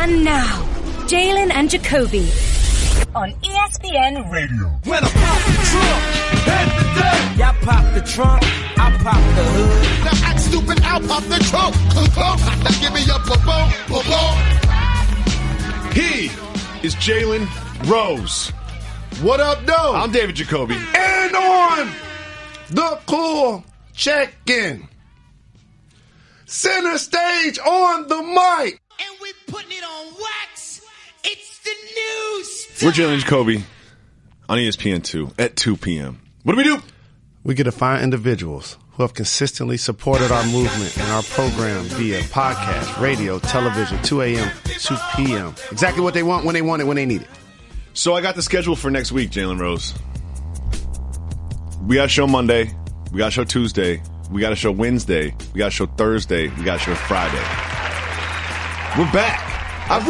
And now, Jalen and Jacoby on ESPN Radio. When I pop the trunk, head the deck. Y'all pop the trunk, I pop the hood. Now act stupid, I'll pop the trunk. Now give me your boom. He is Jalen Rose. What up, though? I'm David Jacoby. And on the cool check-in. Center stage on the mic. And we putting it on wax. It's the news. We're Jalen Jacoby on ESPN2 at 2 p.m. What do we do? We get to find individuals who have consistently supported our movement and our program via podcast, radio, television, 2 a.m., 2 p.m. Exactly what they want, when they need it. So I got the schedule for next week, Jalen Rose. We got a show Monday. We got a show Tuesday. We got a show Wednesday. We got a show Thursday. We got a show Friday. We're back. I've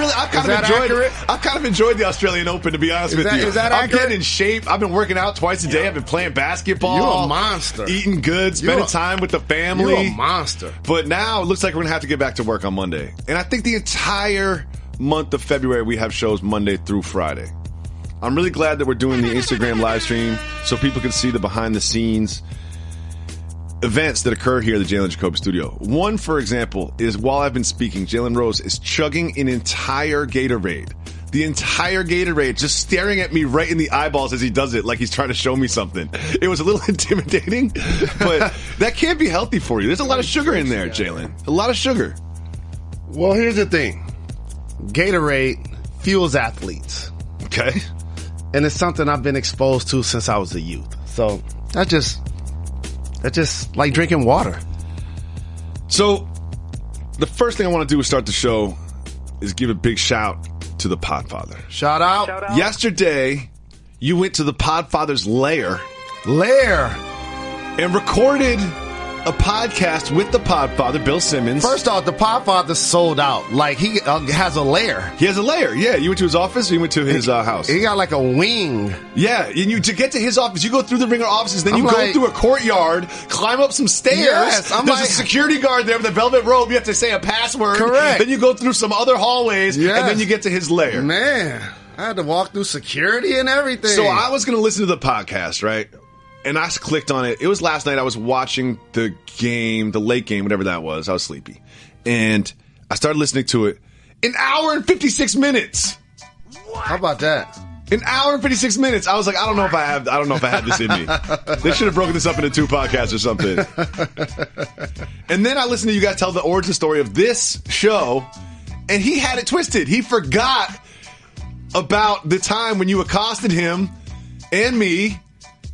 kind of enjoyed the Australian Open, to be honest with you. Is that I'm accurate? getting in shape. I've been working out twice a day. I've been playing basketball. You're a monster. Eating good, spending time with the family. You're a monster. But now it looks like we're going to have to get back to work on Monday. And I think the entire month of February we have shows Monday through Friday. I'm really glad that we're doing the Instagram live stream so people can see the behind-the-scenes events that occur here at the Jalen Jacoby studio. One, for example, is while I've been speaking, Jalen Rose is chugging an entire Gatorade. The entire Gatorade, just staring at me right in the eyeballs as he does it, like he's trying to show me something. It was a little intimidating, but that can't be healthy for you. There's a lot of sugar in there, Jalen. A lot of sugar. Well, here's the thing. Gatorade fuels athletes. Okay. And it's something I've been exposed to since I was a youth. So that's just like drinking water. So the first thing I want to do to start the show is give a big shout to the Podfather. Shout out. Yesterday, you went to the Podfather's lair and recorded a podcast with the Podfather, Bill Simmons. First off, the Podfather sold out. Like, he has a lair. He has a lair, yeah. You went to his office or you went to his house? He got like a wing. Yeah, and to get to his office, you go through the Ringer offices, then you go through a courtyard, climb up some stairs. Yes, There's a security guard there with a velvet robe. You have to say a password. Correct. Then you go through some other hallways, and then you get to his lair. Man, I had to walk through security and everything. So I was going to listen to the podcast, right? And I clicked on it. It was last night. I was watching the game, the late game, whatever that was. I was sleepy. And I started listening to it. An hour and 56 minutes. What? How about that? An hour and 56 minutes. I was like, I don't know if I have this in me. They should have broken this up into 2 podcasts or something. And then I listened to you guys tell the origin story of this show, and he had it twisted. He forgot about the time when you accosted him and me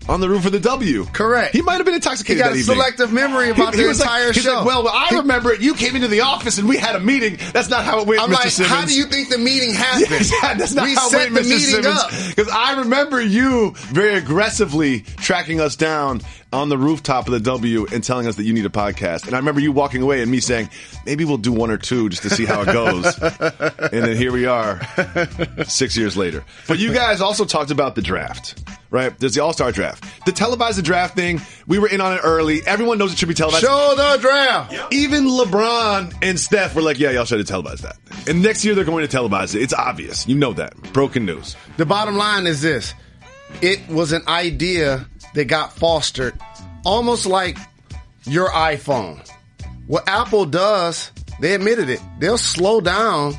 on the roof of the W. Correct. He might have been intoxicated that evening. He got a selective memory about the entire show. He's like, well, I remember it. You came into the office and we had a meeting. That's not how it went, I'm Mr. like, Simmons. how do you think the meeting happened? Yeah, that's not how it went, Mr. Simmons. Because I remember you very aggressively tracking us down on the rooftop of the W and telling us that you need a podcast. And I remember you walking away and me saying, maybe we'll do 1 or 2 just to see how it goes. And then here we are 6 years later. But you guys also talked about the draft, right? There's the All-Star draft. The televised draft thing, we were in on it early. Everyone knows it should be televised. Show the draft. Yep. Even LeBron and Steph were like, yeah, y'all should have televised that. And next year they're going to televise it. It's obvious. You know that. Broken news. The bottom line is this. It was an idea that got fostered almost like your iPhone. What Apple does, they admitted it. They'll slow down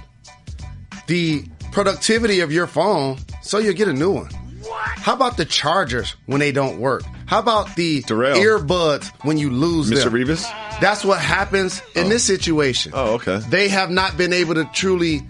the productivity of your phone so you'll get a new one. How about the chargers when they don't work? How about the earbuds when you lose them? Mr. Revis? That's what happens in this situation. Oh, okay. They have not been able to truly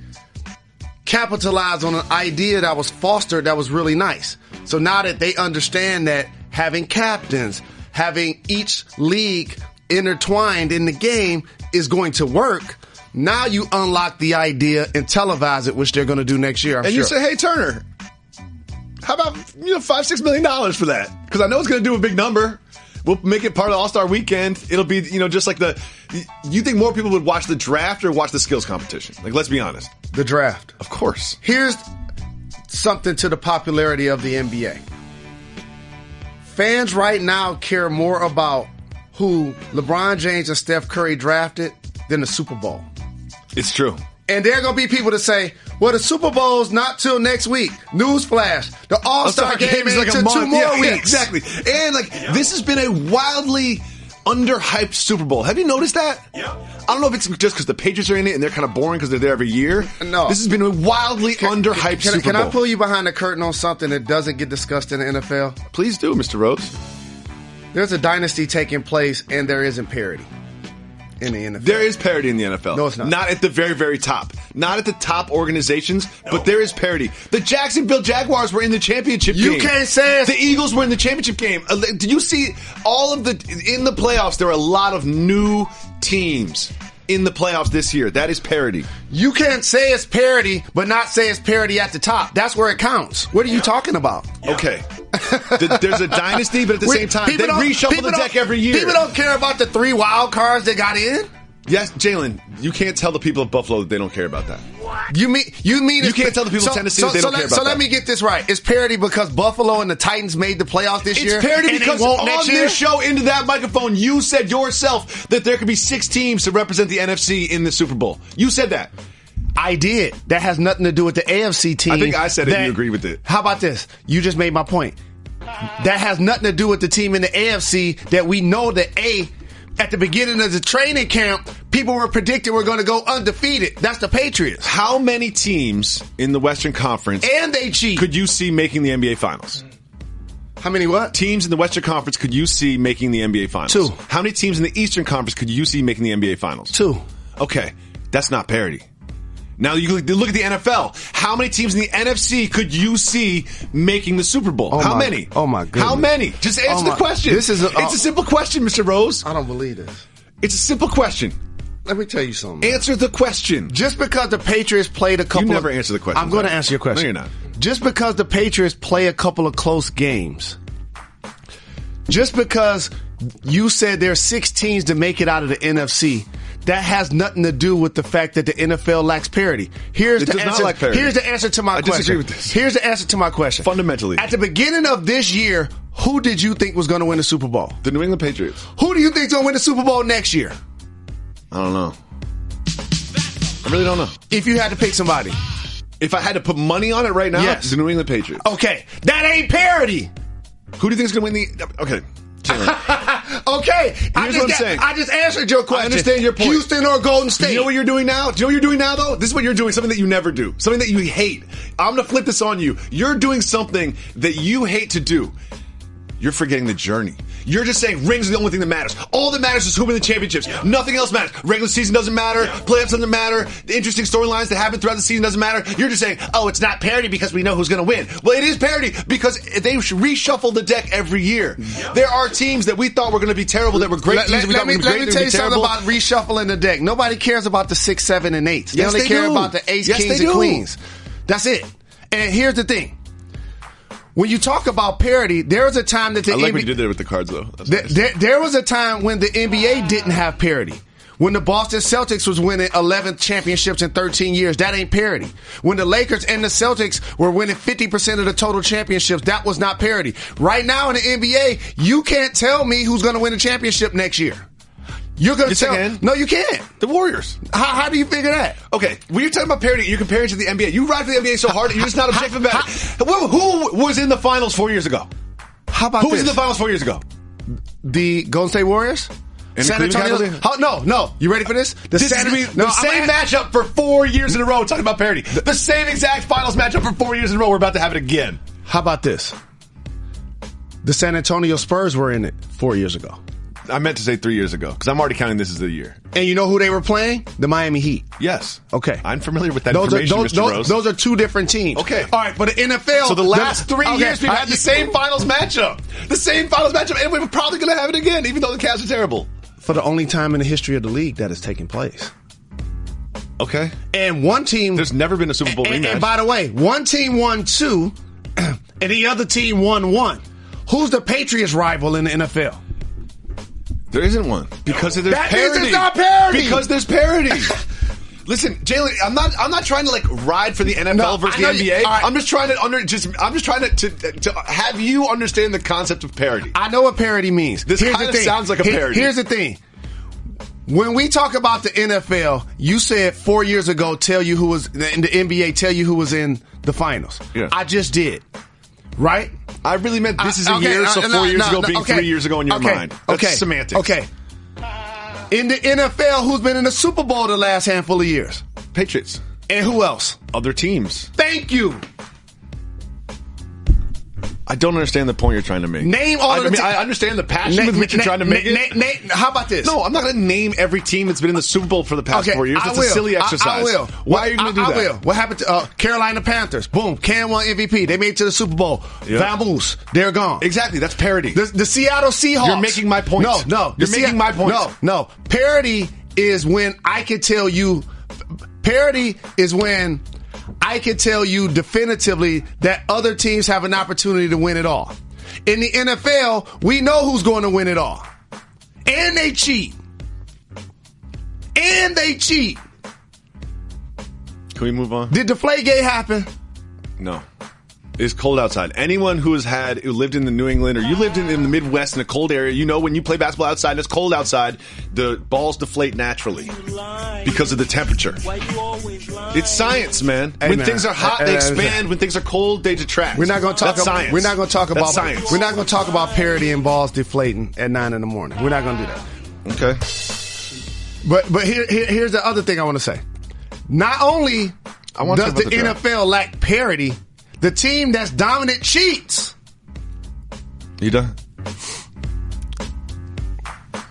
capitalize on an idea that was fostered that was really nice. So now that they understand that having captains, having each league intertwined in the game is going to work, now you unlock the idea and televise it, which they're going to do next year, I'm sure. You say, hey, Turner, how about $5-6 million for that? Because I know it's going to do a big number. We'll make it part of the All-Star Weekend. It'll be, just like you think more people would watch the draft or watch the skills competition? Like, let's be honest. The draft. Of course. Here's something to the popularity of the NBA. Fans right now care more about who LeBron James and Steph Curry drafted than the Super Bowl. It's true. And there are going to be people that say, well, the Super Bowl's not till next week. Newsflash. The All-Star game is like a month. 2 more weeks. Yeah, exactly. And this has been a wildly underhyped Super Bowl. Have you noticed that? Yeah. I don't know if it's just because the Patriots are in it and they're kind of boring because they're there every year. No. This has been a wildly underhyped Super Bowl. Can I pull you behind the curtain on something that doesn't get discussed in the NFL? Please do, Mr. Rhodes. There's a dynasty taking place and there isn't parity in the NFL. There is parity in the NFL. No, it's not. Not at the very, very top. Not at the top organizations, but there is parity. The Jacksonville Jaguars were in the championship game. You can't say the Eagles were in the championship game. Did you see in the playoffs, there are a lot of new teams in the playoffs this year. That is parity. You can't say it's parity, but not say it's parity at the top. That's where it counts. What are you talking about? Okay. There's a dynasty, but at the same time, they reshuffle the deck every year. People don't care about the 3 wild cards that got in. Yes, Jalen, you can't tell the people of Buffalo that they don't care about that. You mean you can't tell the people of Tennessee that they don't care about that. So let me get this right. It's parity because Buffalo and the Titans made the playoffs this year? It's parity because on this show, into that microphone, you said yourself that there could be 6 teams to represent the NFC in the Super Bowl. You said that. I did. That has nothing to do with the AFC team. I think I said it and you agreed with it. How about this? You just made my point. That has nothing to do with the team in the AFC that we know that at the beginning of the training camp, people were predicting we're going to go undefeated. That's the Patriots. How many teams in the Western Conference and they cheat could you see making the NBA Finals? How many what? Teams in the Western Conference could you see making the NBA Finals? 2. How many teams in the Eastern Conference could you see making the NBA Finals? 2. Okay, that's not parity. Now you look at the NFL. How many teams in the NFC could you see making the Super Bowl? How many? Oh my goodness. How many? Just answer the question. It's a simple question, Mr. Rose. I don't believe this. It's a simple question. Let me tell you something. Answer the question. Just because the Patriots played a couple You never answer the question. I'm going to answer your question. No, you're not. Just because the Patriots play a couple of close games, just because you said there are 6 teams to make it out of the NFC, that has nothing to do with the fact that the NFL lacks parity. Here's the answer. Here's the answer to my question. I disagree with this. Here's the answer to my question. Fundamentally. At the beginning of this year, who did you think was going to win the Super Bowl? The New England Patriots. Who do you think is going to win the Super Bowl next year? I don't know. I really don't know. If you had to pick somebody. If I had to put money on it right now, yes. The New England Patriots. Okay. That ain't parity. Who do you think is going to win the... Okay. Okay. Here's what I'm saying. I just answered your question. I understand your point. Houston or Golden State. You know what you're doing now? Do you know what you're doing now, though? This is what you're doing. Something that you never do. Something that you hate. I'm going to flip this on you. You're doing something that you hate to do. You're forgetting the journey. You're just saying rings are the only thing that matters. All that matters is who wins the championships. Nothing else matters. Regular season doesn't matter. Playoffs doesn't matter. The interesting storylines that happen throughout the season doesn't matter. You're just saying, oh, it's not parity because we know who's going to win. Well, it is parity because they reshuffle the deck every year. There are teams that we thought were going to be terrible that were great teams. Let me tell you something about reshuffling the deck. Nobody cares about the 6, 7, and 8s. They only care about the ace, kings, and queens. That's it. And here's the thing. When you talk about parity, there was a time that the I like what you did there with the cards, though. There was a time when the NBA didn't have parity. When the Boston Celtics was winning 11 championships in 13 years, that ain't parity. When the Lakers and the Celtics were winning 50% of the total championships, that was not parity. Right now in the NBA, you can't tell me who's going to win a championship next year. You're going to tell... No, you can't. The Warriors. How do you figure that? Okay, when you're talking about parity, you're comparing it to the NBA. You ride for the NBA so hard, you're just not objective about it. Who was in the finals 4 years ago? How about Who was in the finals 4 years ago? The Golden State Warriors? And San Antonio? No. You ready for this? The same matchup for 4 years in a row. Talking about parity. The same exact finals matchup for 4 years in a row. We're about to have it again. How about this? The San Antonio Spurs were in it 4 years ago. I meant to say 3 years ago because I'm already counting this as the year. And you know who they were playing? The Miami Heat. Yes. Okay. I'm familiar with that information, Mr. Rose. Those are 2 different teams. Okay. All right, but the NFL... So the last 3 years we've had the same finals matchup. The same finals matchup, and we're probably going to have it again, even though the Cavs are terrible. For the only time in the history of the league that has taken place. Okay. And one team... There's never been a Super Bowl rematch. And by the way, one team won 2, and the other team won 1. Who's the Patriots' rival in the NFL? There isn't one because there's that parity. Means it's not parity. Because there's parity. Listen, Jalen, I'm not trying to like ride for the NFL versus the NBA. Right. I'm just trying to have you understand the concept of parity. I know what parity means. This kind of sounds like a parity. Here's the thing. When we talk about the NFL, you said 4 years ago, tell you who was in the NBA, tell you who was in the finals. Yeah. I just did. Right? I really meant this is a year, so 4 years ago being 3 years ago in your mind. That's semantics. Okay. In the NFL, who's been in the Super Bowl the last handful of years? Patriots. And who else? Other teams. Thank you. I don't understand the point you're trying to make. Name all of the teams. I understand the passion with which you're trying to make it. How about this? No, I'm not going to name every team that's been in the Super Bowl for the past 4 years. That's a silly exercise. I will. Why are you going to do that? I will. What happened to Carolina Panthers? Boom. Cam won MVP. They made it to the Super Bowl. Yep. Vamoose. They're gone. Exactly. That's parody. The Seattle Seahawks. You're making my point. No. You're making my point. No. Parody is when I can tell you. Parody is when I can tell you definitively that other teams have an opportunity to win it all. In the NFL, we know who's going to win it all. And they cheat. Can we move on? Did Deflategate happen? No. It's cold outside. Anyone who lived in the New England or you lived in the Midwest in a cold area, you know when you play basketball outside and it's cold outside, the balls deflate naturally because of the temperature. It's science, man. When things are hot, they expand. When things are cold, they detract. We're not going to talk about science. We're not going to talk about science. We're not going to talk about parody and balls deflating at 9 a.m. We're not going to do that. Okay. But here's the other thing I want to say. Not only does the NFL lack parity, the team that's dominant cheats. You done?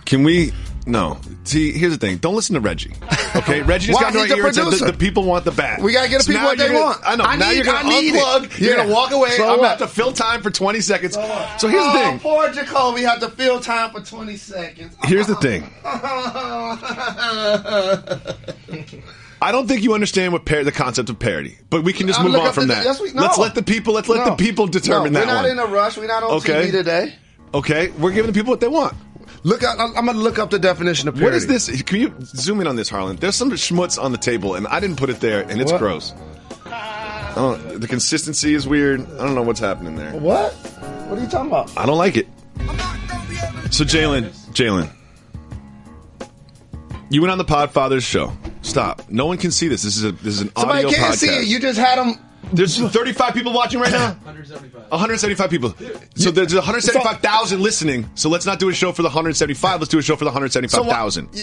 Can we? No. See, here's the thing. Don't listen to Reggie. Okay? Reggie just got no ear and said the people want the bat. We got to get the people what they want. I know. Now you're going to unplug. You're going to walk away. I'm going to have to fill time for 20 seseconds. So here's the thing. Poor Jacoby have to fill time for 20 seconds. Here's the thing. I don't think you understand the concept of parody, but we can just move on from that. Let's let the people determine that. We're not in a rush. We're not on TV today. Okay, we're giving the people what they want. I'm going to look up the definition of parody. What is this? Can you zoom in on this, Harlan? There's some schmutz on the table, and I didn't put it there, and it's gross. The consistency is weird. I don't know what's happening there. What? What are you talking about? I don't like it. So, Jalen. You went on the Podfathers show. Stop. No one can see this. This is an audio podcast. Somebody can't see it. You just had them. There's 35 people watching right now? 175 people. So there's 175,000 listening. So let's not do a show for the 175. Let's do a show for the 175,000.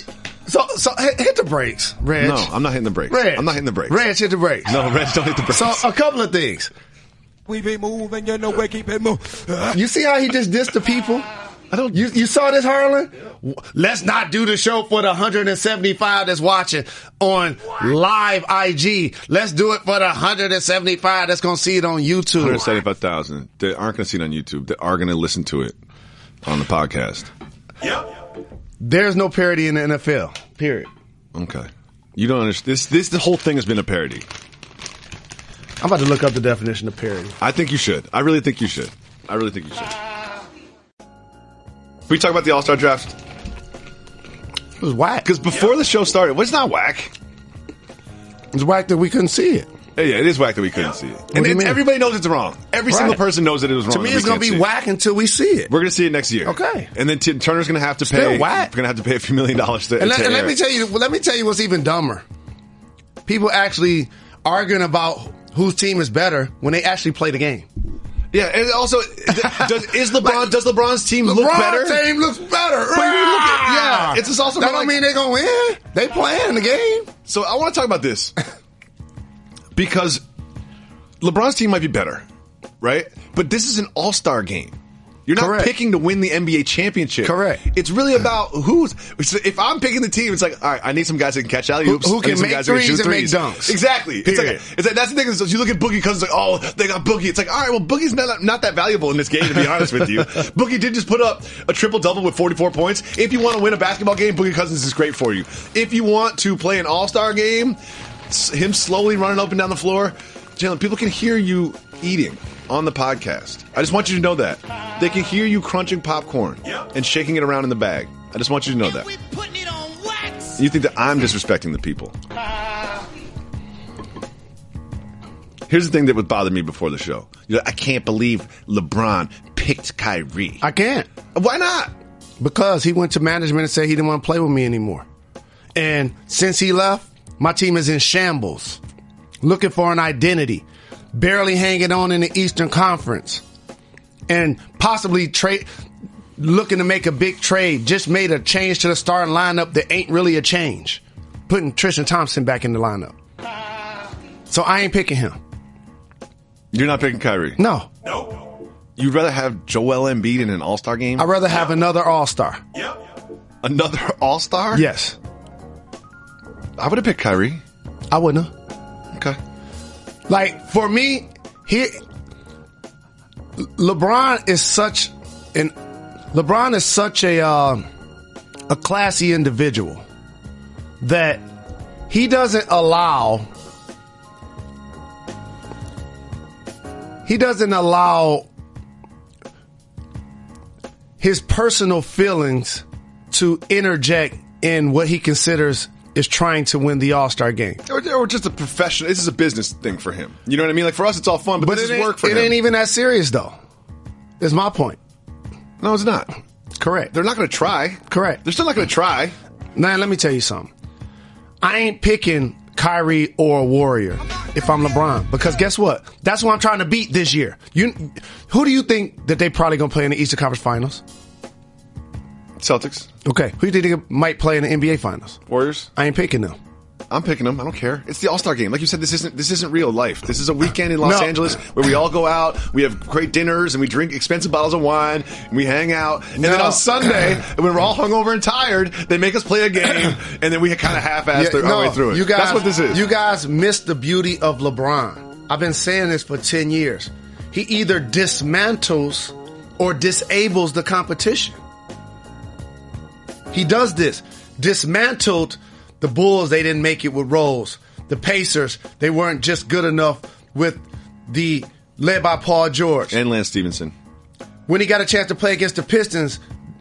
So hit the brakes, Reg. No, I'm not hitting the brakes. Reg. I'm not hitting the brakes. Reg, hit the brakes. No, Reg, don't hit the brakes. So a couple of things. We be moving, you know we keep it moving. You see how he just dissed the people? You saw this, Harlan? Let's not do the show for the 175 that's watching on live IG. Let's do it for the 175 that's going to see it on YouTube. 175,000 that aren't going to see it on YouTube. That are going to listen to it on the podcast. Yep. There's no parody in the NFL. Period. Okay. You don't understand. The whole thing has been a parody. I'm about to look up the definition of parody. I think you should. I really think you should. We talk about the All-Star Draft. It was whack. Because before the show started, well, it's not whack. It's whack that we couldn't see it. Yeah, it is whack that we couldn't see it. And everybody knows it's wrong. Every single person knows that it was wrong. To me, it's going to be whack until we see it. We're going to see it next year. Okay. And then Turner's going to have to pay. Still whack. We're going to have to pay a few $1 million to and let me tell you what's even dumber. People actually arguing about whose team is better when they actually play the game. Yeah, and also, does LeBron's team look better? LeBron's team looks better. It's just also that don't mean they're going to win. They playing the game. So I want to talk about this because LeBron's team might be better, right? But this is an all-star game. You're not picking to win the NBA championship. Correct. It's really about if I'm picking the team, it's like, all right, I need some guys that can catch alley-oops. Who can make threes and make dunks. Exactly. It's like that's the thing. So you look at Boogie Cousins, like, oh, they got Boogie. It's like, all right, well, Boogie's not that valuable in this game, to be honest with you. Boogie did just put up a triple-double with 44 points. If you want to win a basketball game, Boogie Cousins is great for you. If you want to play an all-star game, him slowly running up and down the floor, Jalen, people can hear you eating on the podcast. I just want you to know that. They can hear you crunching popcorn and shaking it around in the bag. I just want you to know that. You think that I'm disrespecting the people. Here's the thing that would bother me before the show. I can't believe LeBron picked Kyrie. I can't. Why not? Because he went to management and said he didn't want to play with me anymore. And since he left, my team is in shambles, looking for an identity, barely hanging on in the Eastern Conference, and possibly looking to make a big trade. Just made a change to the starting lineup that ain't really a change, putting Tristan Thompson back in the lineup. So I ain't picking him. You're not picking Kyrie? No. You'd rather have Joel Embiid in an All-Star game? I'd rather have another All-Star. Another All-Star? Yes. I would have picked Kyrie. I wouldn't have. Okay. Like, for me, LeBron is such a classy individual that he doesn't allow his personal feelings to interject in what he considers is trying to win the All-Star game. Or just a professional. This is a business thing for him. You know what I mean? Like, for us, it's all fun, but this is work for him. It ain't even that serious, though. Is my point. No, it's not. Correct. They're not going to try. Correct. They're still not going to try. Now, let me tell you something. I ain't picking Kyrie or a Warrior if I'm LeBron, because guess what? That's who I'm trying to beat this year. Who do you think that they probably going to play in the Eastern Conference Finals? Celtics. Okay. Who do you think might play in the NBA Finals? Warriors. I ain't picking them. I'm picking them. I don't care. It's the All-Star game. Like you said, this isn't real life. This is a weekend in Los Angeles where we all go out, we have great dinners, and we drink expensive bottles of wine, and we hang out. And then on Sunday, when we're all hungover and tired, they make us play a game, and then we kind of half-ass our way through it. That's what this is. You guys missed the beauty of LeBron. I've been saying this for 10 years. He either dismantles or disables the competition. He does this. Dismantled the Bulls, they didn't make it with Rose. The Pacers, they weren't just good enough with the led by Paul George. And Lance Stevenson. When he got a chance to play against the Pistons,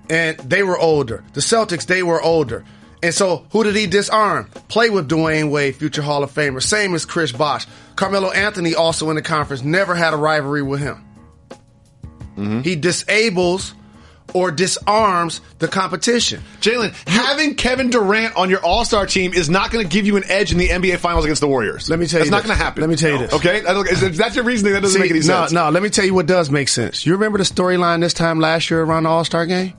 and they were older. The Celtics, they were older. And so, who did he disarm? Play with Dwayne Wade, future Hall of Famer. Same as Chris Bosh. Carmelo Anthony, also in the conference, never had a rivalry with him. Mm-hmm. He disables or disarms the competition. Jalen, having Kevin Durant on your All-Star team is not going to give you an edge in the NBA Finals against the Warriors. Let me tell you That's not going to happen. Let me tell you this. Okay? If that's your reasoning, that doesn't make any sense. No, let me tell you what does make sense. You remember the storyline this time last year around the All-Star game?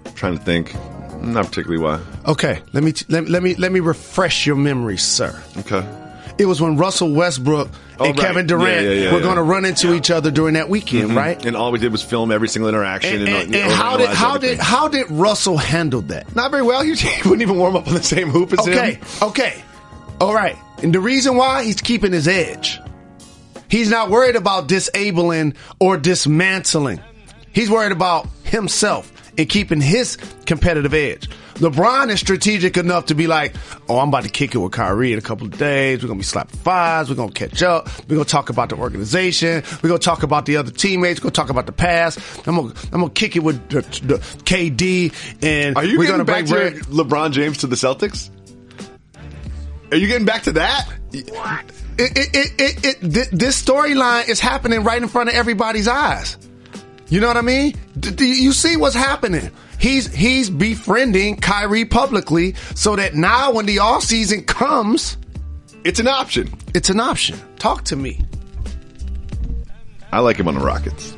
I'm trying to think. Not particularly why. Okay, let me refresh your memory, sir. Okay. It was when Russell Westbrook and Kevin Durant were going to run into each other during that weekend, right? And all we did was film every single interaction. And how did Russell handle that? Not very well. He wouldn't even warm up on the same hoop as him. Okay. All right. And the reason why, he's keeping his edge. He's not worried about disabling or dismantling. He's worried about himself and keeping his competitive edge. LeBron is strategic enough to be like, oh, I'm about to kick it with Kyrie in a couple of days. We're going to be slapping fives. We're going to catch up. We're going to talk about the organization. We're going to talk about the other teammates. We're going to talk about the past. I'm going to kick it with the KD. And are you we're getting gonna back to LeBron James to the Celtics? Are you getting back to that? This storyline is happening right in front of everybody's eyes. You know what I mean? You see what's happening. He's befriending Kyrie publicly so that now when the offseason comes, it's an option. It's an option. Talk to me. I like him on the Rockets.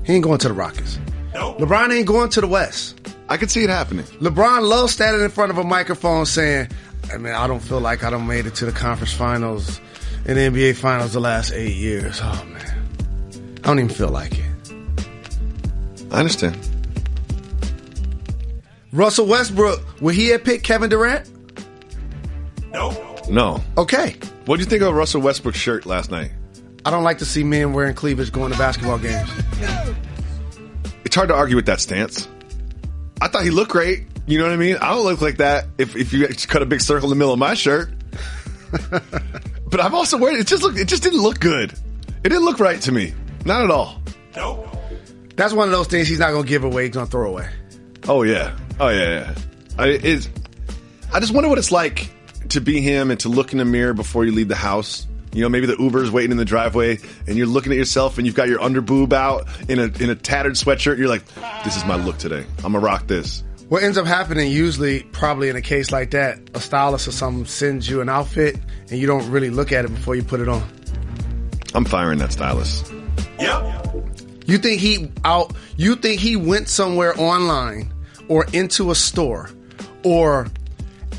He ain't going to the Rockets. No. LeBron ain't going to the West. I can see it happening. LeBron loves standing in front of a microphone saying, I don't feel like I done made it to the conference finals and the NBA finals the last 8 years. Oh, man. I don't even feel like it. I understand. Russell Westbrook, would he have picked Kevin Durant? No. Okay. What do you think of Russell Westbrook's shirt last night? I don't like to see men wearing cleavage going to basketball games. It's hard to argue with that stance. I thought he looked great. You know what I mean? I don't look like that if you cut a big circle in the middle of my shirt. But I've also worried. It just didn't look good. It didn't look right to me. Not at all. No. That's one of those things he's not going to give away. He's going to throw away. Oh, yeah. I just wonder what it's like to be him and to look in the mirror before you leave the house. You know, maybe the Uber's waiting in the driveway and you're looking at yourself and you've got your underboob out in a tattered sweatshirt. You're like, this is my look today. I'm going to rock this. What ends up happening usually, probably in a case like that, a stylist or something sends you an outfit and you don't really look at it before you put it on. I'm firing that stylist. Yep. You think he went somewhere online or into a store or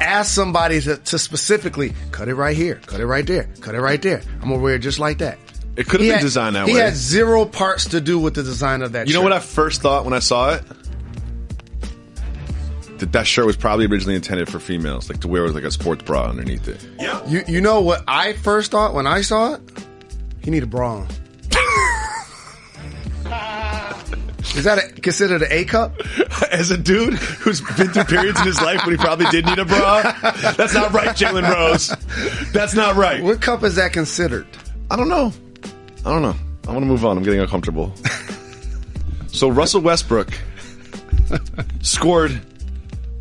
asked somebody to specifically cut it right here, cut it right there, cut it right there. I'm gonna wear it just like that. It could have been designed that way. He had zero parts to do with the design of that shirt. You know what I first thought when I saw it? That shirt was probably originally intended for females, like to wear with like a sports bra underneath it. Yep. You know what I first thought when I saw it? He need a bra on. Is that considered an A cup? As a dude who's been through periods in his life when he probably did need a bra? That's not right, Jalen Rose. That's not right. What cup is that considered? I don't know. I want to move on. I'm getting uncomfortable. So Russell Westbrook scored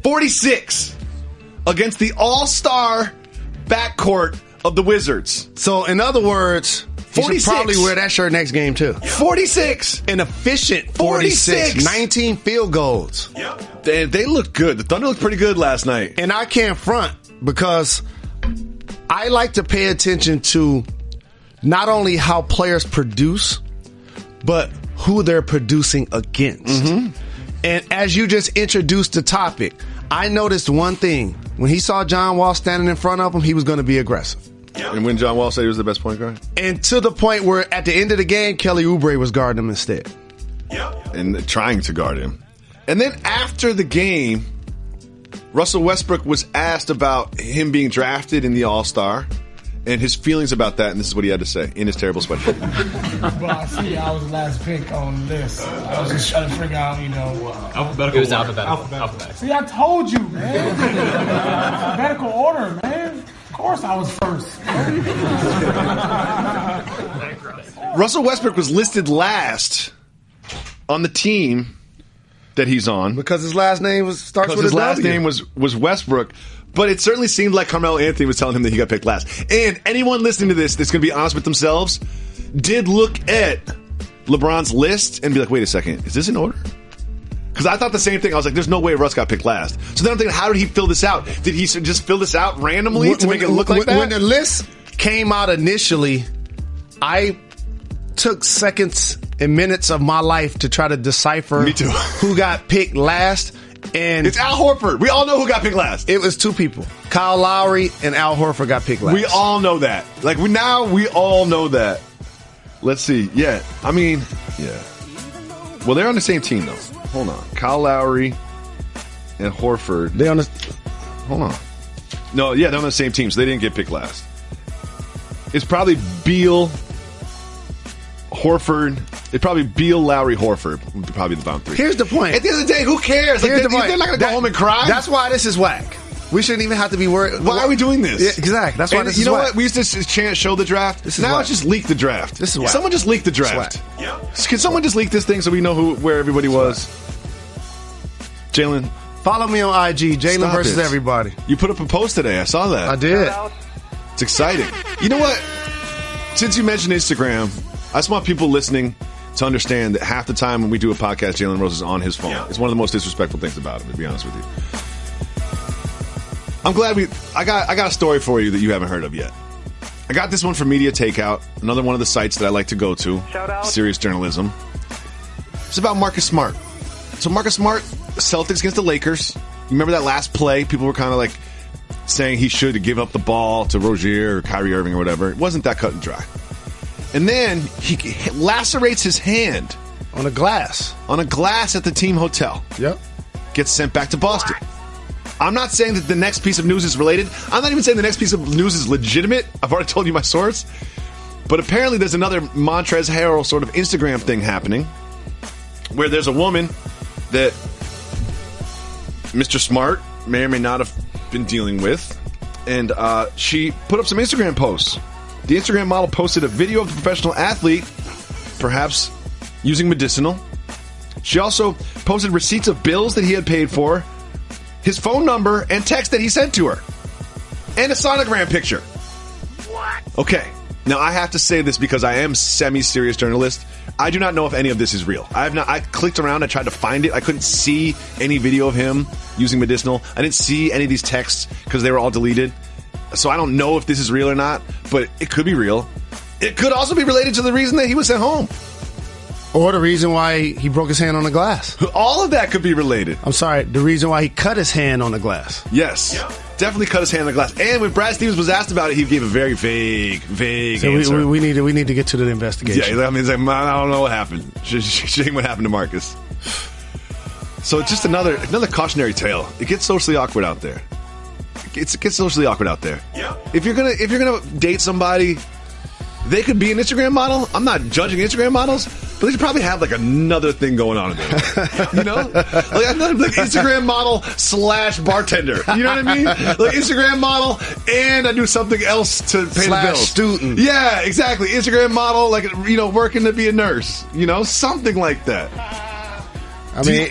46 against the all-star backcourt of the Wizards. So, in other words, he should 46. probably wear that shirt next game, too. 46! An efficient 46. 19 field goals. Yep. They looked good. The Thunder looked pretty good last night. And I can't front because I like to pay attention to not only how players produce, but who they're producing against. Mm-hmm. And as you just introduced the topic, I noticed one thing. When he saw John Wall standing in front of him, he was going to be aggressive. And when John Wall said he was the best point guard? And to the point where at the end of the game, Kelly Oubre was guarding him instead. Yep. And trying to guard him. And then after the game, Russell Westbrook was asked about him being drafted in the All-Star and his feelings about that, and this is what he had to say in his terrible sweatshirt. Well, I see I was the last pick on the list. I was just trying to figure out, Alphabetical. It was alphabetical. See, I told you, man. Alphabetical order, man. Of course I was first. Russell Westbrook was listed last on the team that he's on. Because his last name starts with his a last W. name was Westbrook. But it certainly seemed like Carmelo Anthony was telling him that he got picked last. And anyone listening to this that's going to be honest with themselves did look at LeBron's list and be like, wait a second, is this in order? Because I thought the same thing. I was like, there's no way Russ got picked last. So then I'm thinking, how did he fill this out? Did he just fill this out randomly to make it look like that? When the list came out initially, I took seconds and minutes of my life to try to decipher Me too. who got picked last. And It's Al Horford. We all know who got picked last. it was two people. Kyle Lowry and Al Horford got picked last. We all know that. Like, we all know that. Let's see. Yeah. I mean, yeah. Well, they're on the same team, though. Hold on. Kyle Lowry and Horford. They on the Hold on. No, yeah, they're on the same team, so they didn't get picked last. It's probably Beal, Horford. It's probably Beal, Lowry, Horford would be probably the bottom three. Here's the point. At the end of the day, who cares? Like, Here's the point. They're not going to go home and cry. That's why this is whack. We shouldn't even have to be worried. Why are we doing this? Yeah, exactly. That's why And this you is know whack. what? We used to chant show the draft. This is now whack. it's just leak the draft. This is whack. Someone just leak the draft. Yep. Can someone just leak this thing so we know where everybody was? Jalen, Follow me on IG, Jalen Stop versus it. everybody. you put up a post today. I saw that. I did. It's exciting. You know what? Since you mentioned Instagram, I just want people listening to understand that half the time when we do a podcast, Jalen Rose is on his phone. Yeah. It's one of the most disrespectful things about him, to be honest with you. I'm glad I got a story for you that you haven't heard of yet. I got this one from Media Takeout, another one of the sites that I like to go to. Shout out. Serious journalism. It's about Marcus Smart. So Marcus Smart, Celtics against the Lakers. You remember that last play? People were kind of like saying he should give up the ball to Rozier or Kyrie Irving or whatever. It wasn't that cut and dry. And then he lacerates his hand On a glass. on a glass at the team hotel. Yep. Gets sent back to Boston. I'm not saying that the next piece of news is related. I'm not even saying the next piece of news is legitimate. I've already told you my source. But apparently there's another Montrezl Harrell sort of Instagram thing happening where there's a woman that Mr. Smart may or may not have been dealing with. And she put up some Instagram posts. The Instagram model posted a video of the professional athlete, perhaps using medicinal. She also posted receipts of bills that he had paid for, his phone number, and text that he sent to her, and a sonogram picture. What? Okay. Now, I have to say this because I am semi-serious journalist. I do not know if any of this is real. I clicked around. I tried to find it. I couldn't see any video of him using medicinal. I didn't see any of these texts because they were all deleted. So I don't know if this is real or not, but it could be real. It could also be related to the reason that he was sent home. Or the reason why he broke his hand on the glass. All of that could be related. I'm sorry, the reason why he cut his hand on the glass. Yes. Definitely cut his hand on the glass. And when Brad Stevens was asked about it, he gave a very vague answer. We need to get to the investigation. Yeah, I mean, it's like, I don't know what happened. Shame what happened to Marcus. So it's just another cautionary tale. It gets socially awkward out there. It gets socially awkward out there. Yeah. If you're gonna date somebody, they could be an Instagram model. I'm not judging Instagram models, but they should probably have like another thing going on in there. You know? Like Instagram model / bartender. You know what I mean? Like Instagram model and I do something else to pay the bills. Student. Yeah, exactly. Instagram model, like, you know, working to be a nurse. You know? Something like that. I mean,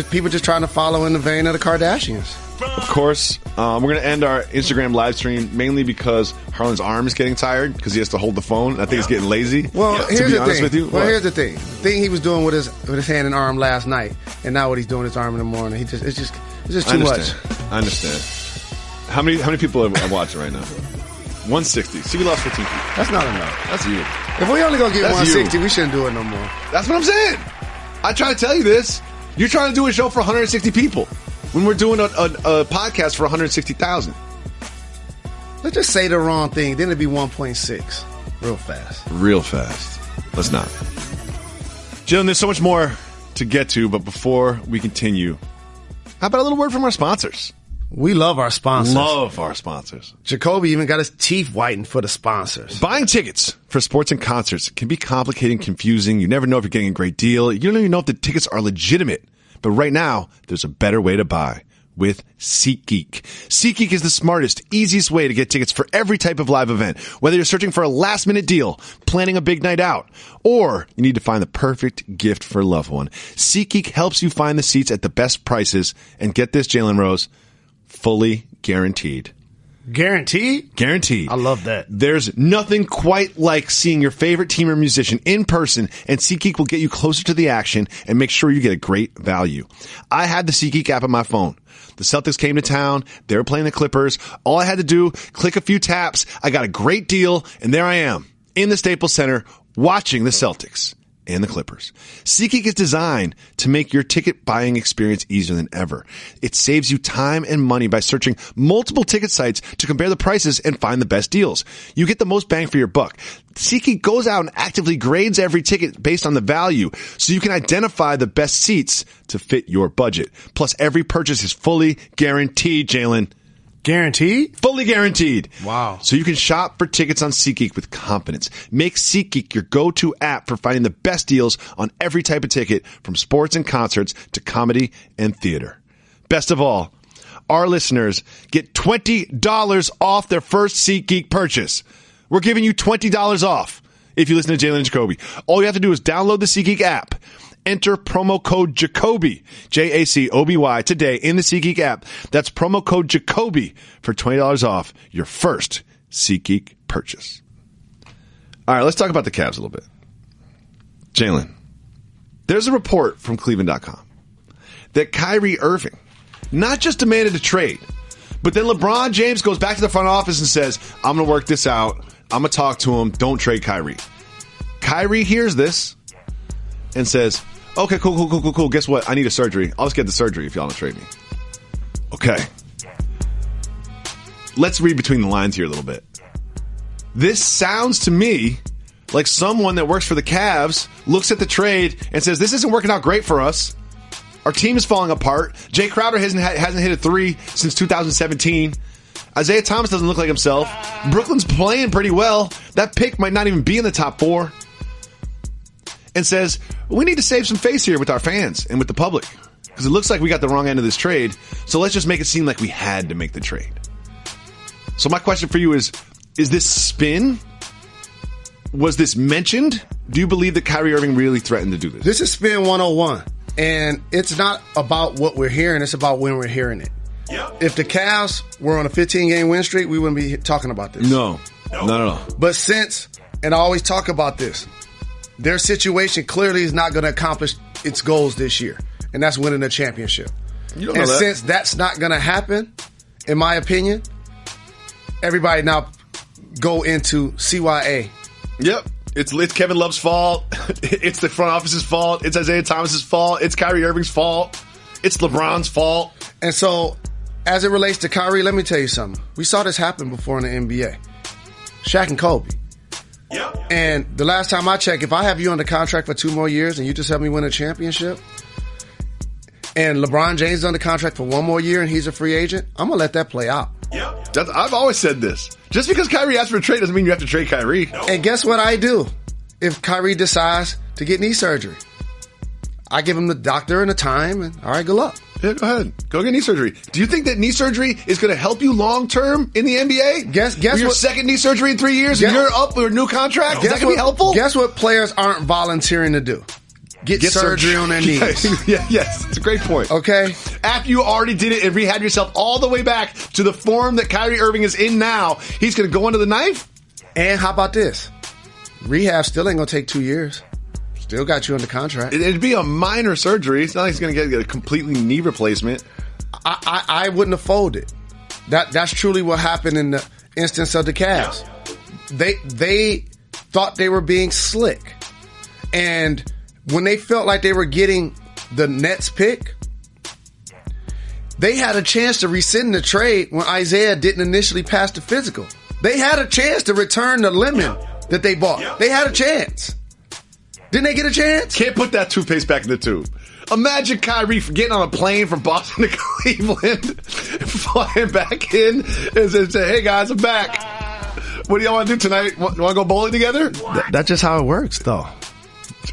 people just trying to follow in the vein of the Kardashians. Of course, we're going to end our Instagram live stream mainly because Harlan's arm is getting tired because he has to hold the phone. I think he's getting lazy. Well, here's the thing. With you. Here's the thing. The thing he was doing with his hand and arm last night, and now what he's doing with his arm in the morning. It's just too much. I understand. How many people are watching right now? 160. See, we lost 15 people. That's not enough. That's you. If we only gonna get 160, we shouldn't do it no more. That's what I'm saying. I try to tell you this. You're trying to do a show for 160 people. When we're doing a podcast for 160,000. Let's just say the wrong thing. Then it'd be 1.6. Real fast. Let's not. Jalen, there's so much more to get to, but before we continue, how about a little word from our sponsors? We love our sponsors. Jacoby even got his teeth whitened for the sponsors. Buying tickets for sports and concerts can be complicated and confusing. You never know if you're getting a great deal. You don't even know if the tickets are legitimate. But right now, there's a better way to buy with SeatGeek. SeatGeek is the smartest, easiest way to get tickets for every type of live event. Whether you're searching for a last-minute deal, planning a big night out, or you need to find the perfect gift for a loved one, SeatGeek helps you find the seats at the best prices. And get this, Jalen Rose, fully guaranteed. Guaranteed? Guaranteed. I love that. There's nothing quite like seeing your favorite team or musician in person, and SeatGeek will get you closer to the action and make sure you get a great value. I had the SeatGeek app on my phone. The Celtics came to town. They were playing the Clippers. All I had to do, click a few taps. I got a great deal, and there I am in the Staples Center watching the Celtics and the Clippers. SeatGeek is designed to make your ticket buying experience easier than ever. It saves you time and money by searching multiple ticket sites to compare the prices and find the best deals. You get the most bang for your buck. SeatGeek goes out and actively grades every ticket based on the value, so you can identify the best seats to fit your budget. Plus, every purchase is fully guaranteed, Jalen. Guaranteed? Fully guaranteed. Wow. So you can shop for tickets on SeatGeek with confidence. Make SeatGeek your go-to app for finding the best deals on every type of ticket, from sports and concerts to comedy and theater. Best of all, our listeners get $20 off their first SeatGeek purchase. We're giving you $20 off if you listen to Jalen Jacoby. All you have to do is download the SeatGeek app. Enter promo code Jacoby, Jacoby, today in the SeatGeek app. That's promo code Jacoby for $20 off your first SeatGeek purchase. All right, let's talk about the Cavs a little bit. Jalen, there's a report from Cleveland.com that Kyrie Irving not just demanded a trade, but then LeBron James goes back to the front office and says, I'm going to work this out. I'm going to talk to him. Don't trade Kyrie. Kyrie hears this and says, okay, cool. Guess what? I need a surgery. I'll just get the surgery if y'all don't trade me. Okay. Let's read between the lines here a little bit. This sounds to me like someone that works for the Cavs looks at the trade and says, this isn't working out great for us. Our team is falling apart. Jay Crowder hasn't hit a three since 2017. Isaiah Thomas doesn't look like himself. Brooklyn's playing pretty well. That pick might not even be in the top 4. And says, we need to save some face here with our fans and with the public, because it looks like we got the wrong end of this trade. So let's just make it seem like we had to make the trade. So my question for you is this spin? Was this mentioned? Do you believe that Kyrie Irving really threatened to do this? This is Spin 101. And it's not about what we're hearing. It's about when we're hearing it. Yep. If the Cavs were on a 15-game win streak, we wouldn't be talking about this. No. No. But since, and I always talk about this, their situation clearly is not going to accomplish its goals this year, and that's winning a championship. You don't know and that. Since that's not going to happen, in my opinion, everybody now go into CYA. Yep. It's Kevin Love's fault. It's the front office's fault. It's Isaiah Thomas's fault. It's Kyrie Irving's fault. It's LeBron's fault. And so, as it relates to Kyrie, let me tell you something. We saw this happen before in the NBA. Shaq and Kobe. Yep. And the last time I checked, if I have you under contract for 2 more years and you just help me win a championship, and LeBron James is under contract for 1 more year and he's a free agent, I'm going to let that play out. Yep. I've always said this. Just because Kyrie asked for a trade doesn't mean you have to trade Kyrie. And guess what I do if Kyrie decides to get knee surgery? I give him the doctor and the time, and all right, good luck. Yeah, go ahead. Go get knee surgery. Do you think that knee surgery is going to help you long term in the NBA? Guess your what? Second knee surgery in 3 years and you're up for a new contract? Is that going to be helpful? Guess what players aren't volunteering to do? Get surgery on their knees. Yes, it's a great point. Okay? After you already did it and rehab yourself all the way back to the form that Kyrie Irving is in now, he's going to go under the knife? And how about this? Rehab still ain't going to take 2 years. Still got you under contract. It'd be a minor surgery. It's not like he's going to get a completely knee replacement. I wouldn't have folded. That's truly what happened in the instance of the Cavs. They thought they were being slick. And when they felt like they were getting the Nets pick, they had a chance to rescind the trade when Isaiah didn't initially pass the physical. They had a chance to return the lemon that they bought. They had a chance. Didn't they get a chance? Can't put that toothpaste back in the tube. Imagine Kyrie getting on a plane from Boston to Cleveland, flying back in, and say, "Hey guys, I'm back. What do y'all want to do tonight? Want to go bowling together?" That's just how it works, though.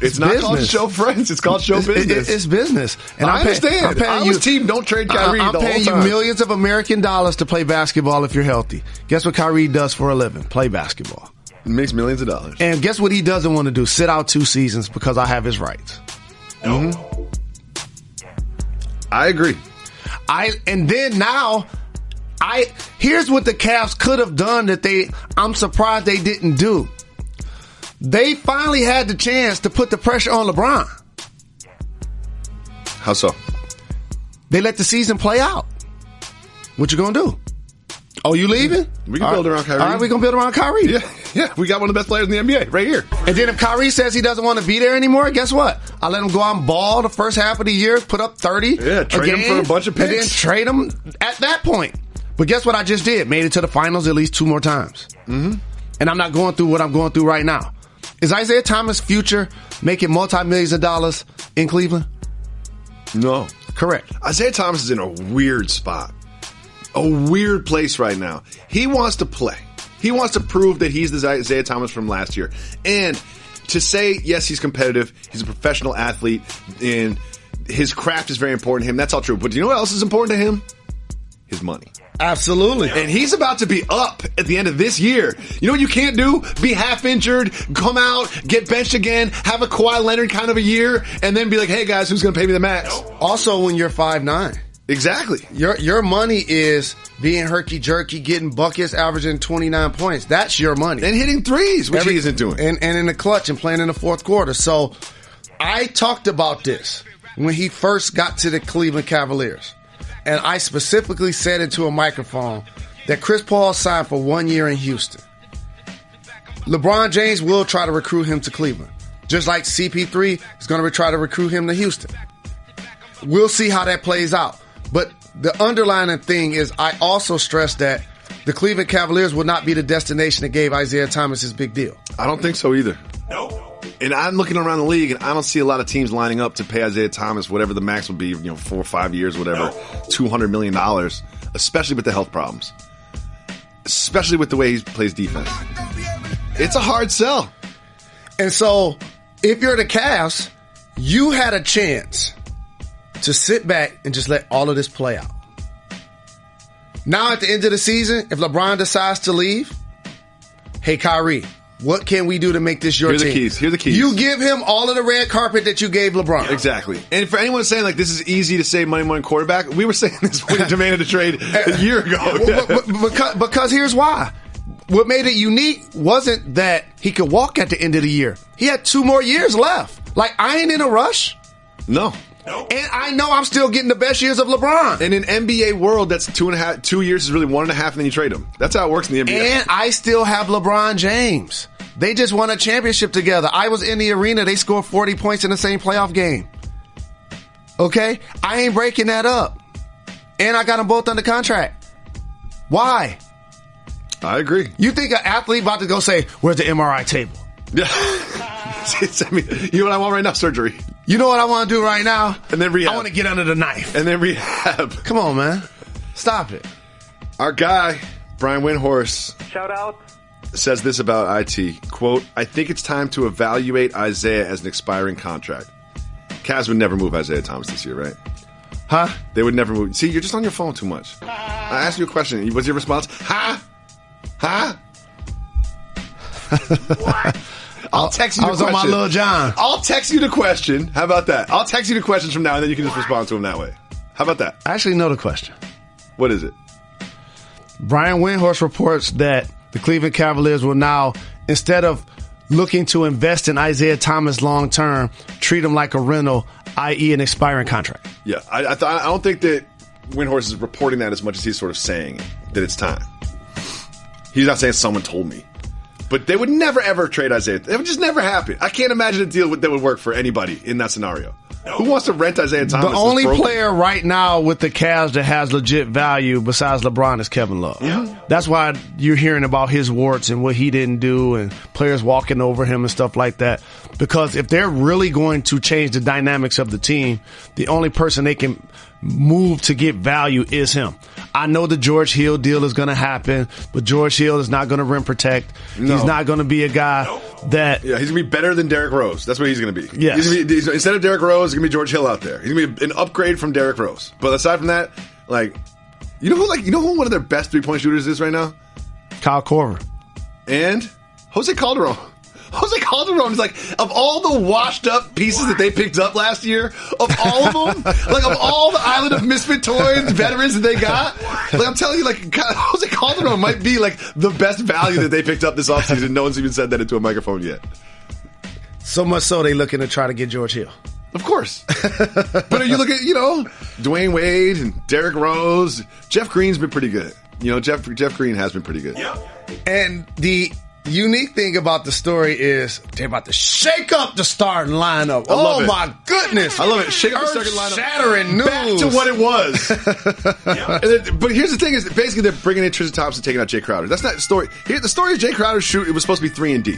It's not called show friends. It's called show business. It's business. And I understand. I was team don't trade Kyrie. I'm paying you millions of American dollars to play basketball if you're healthy. Guess what Kyrie does for a living? Play basketball. Makes millions of dollars. And guess what he doesn't want to do? Sit out 2 seasons because I have his rights. Mm-hmm. I agree. And then now, here's what the Cavs could have done that I'm surprised they didn't do. They finally had the chance to put the pressure on LeBron. How so? They let the season play out. What you gonna do? Oh, you leaving? We can build around Kyrie. All right, we gonna build around Kyrie. Yeah. We got one of the best players in the NBA right here. And then if Kyrie says he doesn't want to be there anymore, guess what? I let him go out and ball the first half of the year, put up 30. Yeah, trade him for a bunch of picks. And then trade him at that point. But guess what I just did? Made it to the finals at least 2 more times. Mm-hmm. And I'm not going through what I'm going through right now. Is Isaiah Thomas' future making multi-millions of dollars in Cleveland? No. Correct. Isaiah Thomas is in a weird spot. A weird place right now. He wants to play. He wants to prove that he's the Isaiah Thomas from last year. And to say, yes, he's competitive, he's a professional athlete, and his craft is very important to him, that's all true. But do you know what else is important to him? His money. Absolutely. And he's about to be up at the end of this year. You know what you can't do? Be half injured, come out, get benched again, have a Kawhi Leonard kind of a year, and then be like, hey guys, who's going to pay me the max? Also, when you're 5'9". Exactly. Your money is being herky-jerky, getting buckets, averaging 29 points. That's your money. And hitting threes, which he isn't doing. And in the clutch and playing in the fourth quarter. So I talked about this when he first got to the Cleveland Cavaliers. And I specifically said into a microphone that Chris Paul signed for 1 year in Houston. LeBron James will try to recruit him to Cleveland. Just like CP3 is going to try to recruit him to Houston. We'll see how that plays out. But the underlying thing is I also stress that the Cleveland Cavaliers would not be the destination that gave Isaiah Thomas his big deal. I don't think so either. No. And I'm looking around the league, and I don't see a lot of teams lining up to pay Isaiah Thomas whatever the max would be, 4 or 5 years, whatever, $200 million, especially with the health problems, especially with the way he plays defense. It's a hard sell. And so if you're the Cavs, you had a chance to sit back and just let all of this play out. Now at the end of the season, if LeBron decides to leave, hey, Kyrie, what can we do to make this your team? Here are the keys. You give him all of the red carpet that you gave LeBron. Exactly. And for anyone saying like this is easy to say money one quarterback, we were saying this when he demanded a trade a year ago. Because here's why. what made it unique wasn't that he could walk at the end of the year. He had 2 more years left. Like, I ain't in a rush. No. And I know I'm still getting the best years of LeBron. In an NBA world, that's 2 years is really 1.5, and then you trade him. That's how it works in the NBA. And I still have LeBron James. They just won a championship together. I was in the arena. They scored 40 points in the same playoff game. Okay? I ain't breaking that up. And I got them both under contract. Why? I agree. You think an athlete about to go say, where's the MRI table? Yeah. I mean, you know what I want right now? Surgery. You know what I want to do right now? And then rehab. I want to get under the knife. And then rehab. Come on, man. Stop it. Our guy, Brian Windhorst. Shout out. Says this about IT. Quote, I think it's time to evaluate Isaiah as an expiring contract. Cavs would never move Isaiah Thomas this year, right? Huh? They would never move. See, you're just on your phone too much. I asked you a question. What's your response? Huh? What? I'll text you the question. I was on my little John. I'll text you the question. How about that? I'll text you the questions from now, and then you can just respond to them that way. How about that? I actually know the question. What is it? Brian Windhorst reports that the Cleveland Cavaliers will now, instead of looking to invest in Isaiah Thomas long term, treat him like a rental, i.e. an expiring contract. Yeah, I don't think that Windhorst is reporting that as much as he's sort of saying that it's time. He's not saying someone told me. But they would never, ever trade Isaiah. It would just never happen. I can't imagine a deal that would work for anybody in that scenario. Who wants to rent Isaiah Thomas? The only player right now with the Cavs that has legit value besides LeBron is Kevin Love. Yeah. That's why you're hearing about his warts and what he didn't do and players walking over him and stuff like that. Because if they're really going to change the dynamics of the team, the only person they can move to get value is him. I know the George Hill deal is going to happen, but George Hill is not going to rim protect. No. He's not going to be a guy that... Yeah, he's going to be better than Derrick Rose. That's what he's going to be. Yes. Instead of Derrick Rose, it's going to be George Hill out there. He's going to be an upgrade from Derrick Rose. But aside from that, you know who one of their best 3-point shooters is right now? Kyle Korver. And Jose Calderon. Jose Calderon is of all the washed up pieces that they picked up last year, of all of them, of all the Island of Misfit Toys veterans that they got, I'm telling you, Jose Calderon might be the best value that they picked up this offseason. No one's even said that into a microphone yet. So much so they looking to try to get George Hill. Of course. But you look at, Dwayne Wade and Derrick Rose, Jeff Green's been pretty good. Jeff Green has been pretty good. Yeah. And the unique thing about the story is they're about to shake up the starting lineup. Oh my goodness. I love it. Shake up the starting lineup. Shattering news. Back to what it was. But here's the thing is basically they're bringing in Tristan Thompson, taking out Jay Crowder. That's not the story. Here, the story is Jay Crowder's shoot. It was supposed to be 3-and-D.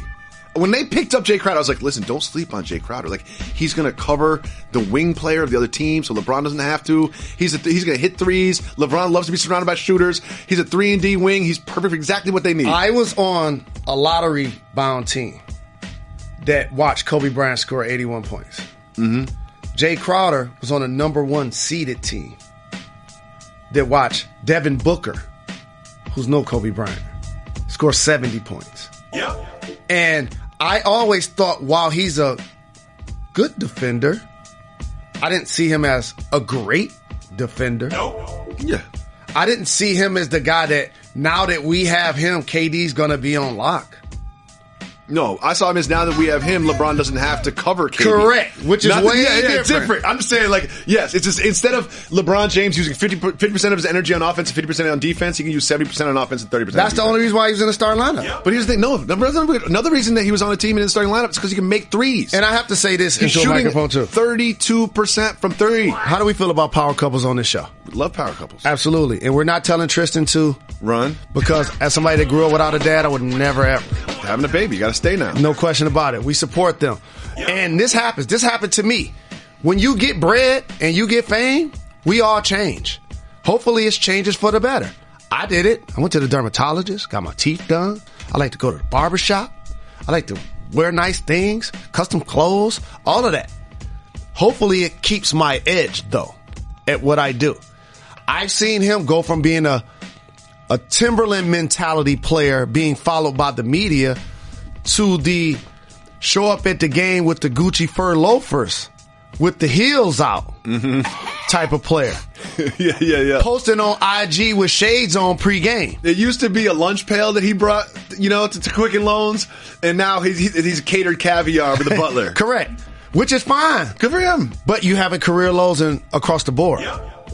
When they picked up Jay Crowder, I was like, listen, don't sleep on Jay Crowder. He's going to cover the wing player of the other team, so LeBron doesn't have to. He's going to hit threes. LeBron loves to be surrounded by shooters. He's a 3-and-D wing. He's perfect for exactly what they need. I was on a lottery-bound team that watched Kobe Bryant score 81 points. Mm-hmm. Jay Crowder was on a number 1 seeded team that watched Devin Booker, who's no Kobe Bryant, score 70 points. Yeah. And I always thought while he's a good defender, I didn't see him as a great defender. No. Yeah. I didn't see him as the guy that now that we have him, KD's going to be on lock. No, I saw him as now that we have him, LeBron doesn't have to cover KD. Correct, which is different. I'm just saying, yes, it's just instead of LeBron James using 50% of his energy on offense and 50% on defense, he can use 70% on offense and 30% That's the only reason why he was in the starting lineup. Yeah. But here's the thing, no, another reason that he was on the team and in the starting lineup is because he can make threes. And I have to say this He's into a microphone too. 32% from 3. How do we feel about power couples on this show? Love power couples. Absolutely. And we're not telling Tristan to run, because as somebody that grew up without a dad, I would never ever. Having a baby, you got to stay now. No question about it. We support them. Yeah. And this happens. This happened to me. When you get bread and you get fame, we all change. Hopefully it changes for the better. I did it. I went to the dermatologist, got my teeth done. I like to go to the barbershop. I like to wear nice things, custom clothes, all of that. Hopefully it keeps my edge, though, at what I do. I've seen him go from being a Timberland mentality player being followed by the media to the show up at the game with the Gucci fur loafers with the heels out type of player. Yeah. Posting on IG with shades on pregame. There used to be a lunch pail that he brought, to Quicken Loans, and now he's catered caviar with the butler. Correct. Which is fine. Good for him. But you having career lows across the board.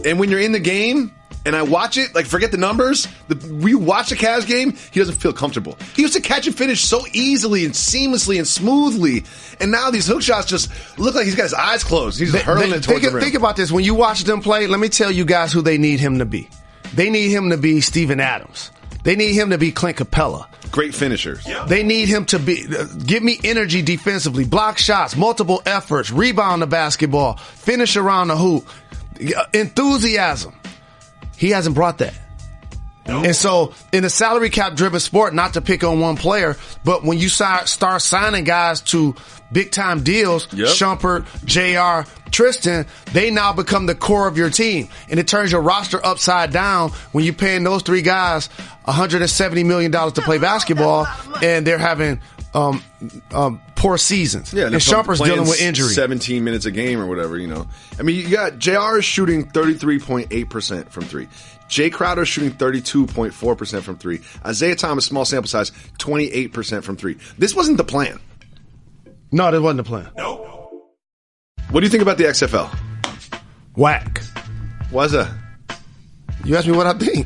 And when you're in the game, and I watch it, forget the numbers, we watch the Cavs game, he doesn't feel comfortable. He used to catch and finish so easily and seamlessly and smoothly, and now these hook shots just look like he's got his eyes closed. He's just hurling it towards the rim. Think about this. When you watch them play, let me tell you guys who they need him to be. They need him to be Steven Adams. They need him to be Clint Capella. Great finishers. They need him to give me energy defensively, block shots, multiple efforts, rebound the basketball, finish around the hoop, enthusiasm. He hasn't brought that. Nope. And so in a salary cap driven sport, not to pick on one player, but when you start signing guys to big time deals, Shumpert, JR, Tristan, they now become the core of your team. And it turns your roster upside down when you're paying those three guys $170 million to play basketball and they're having poor seasons. Yeah, and Shumpert's dealing with injury. 17 minutes a game or whatever, I mean, you got JR is shooting 33.8% from three. Jay Crowder shooting 32.4% from three. Isaiah Thomas, small sample size, 28% from three. This wasn't the plan. No, that wasn't the plan. No. What do you think about the XFL? Whack. Why's that? You asked me what I think.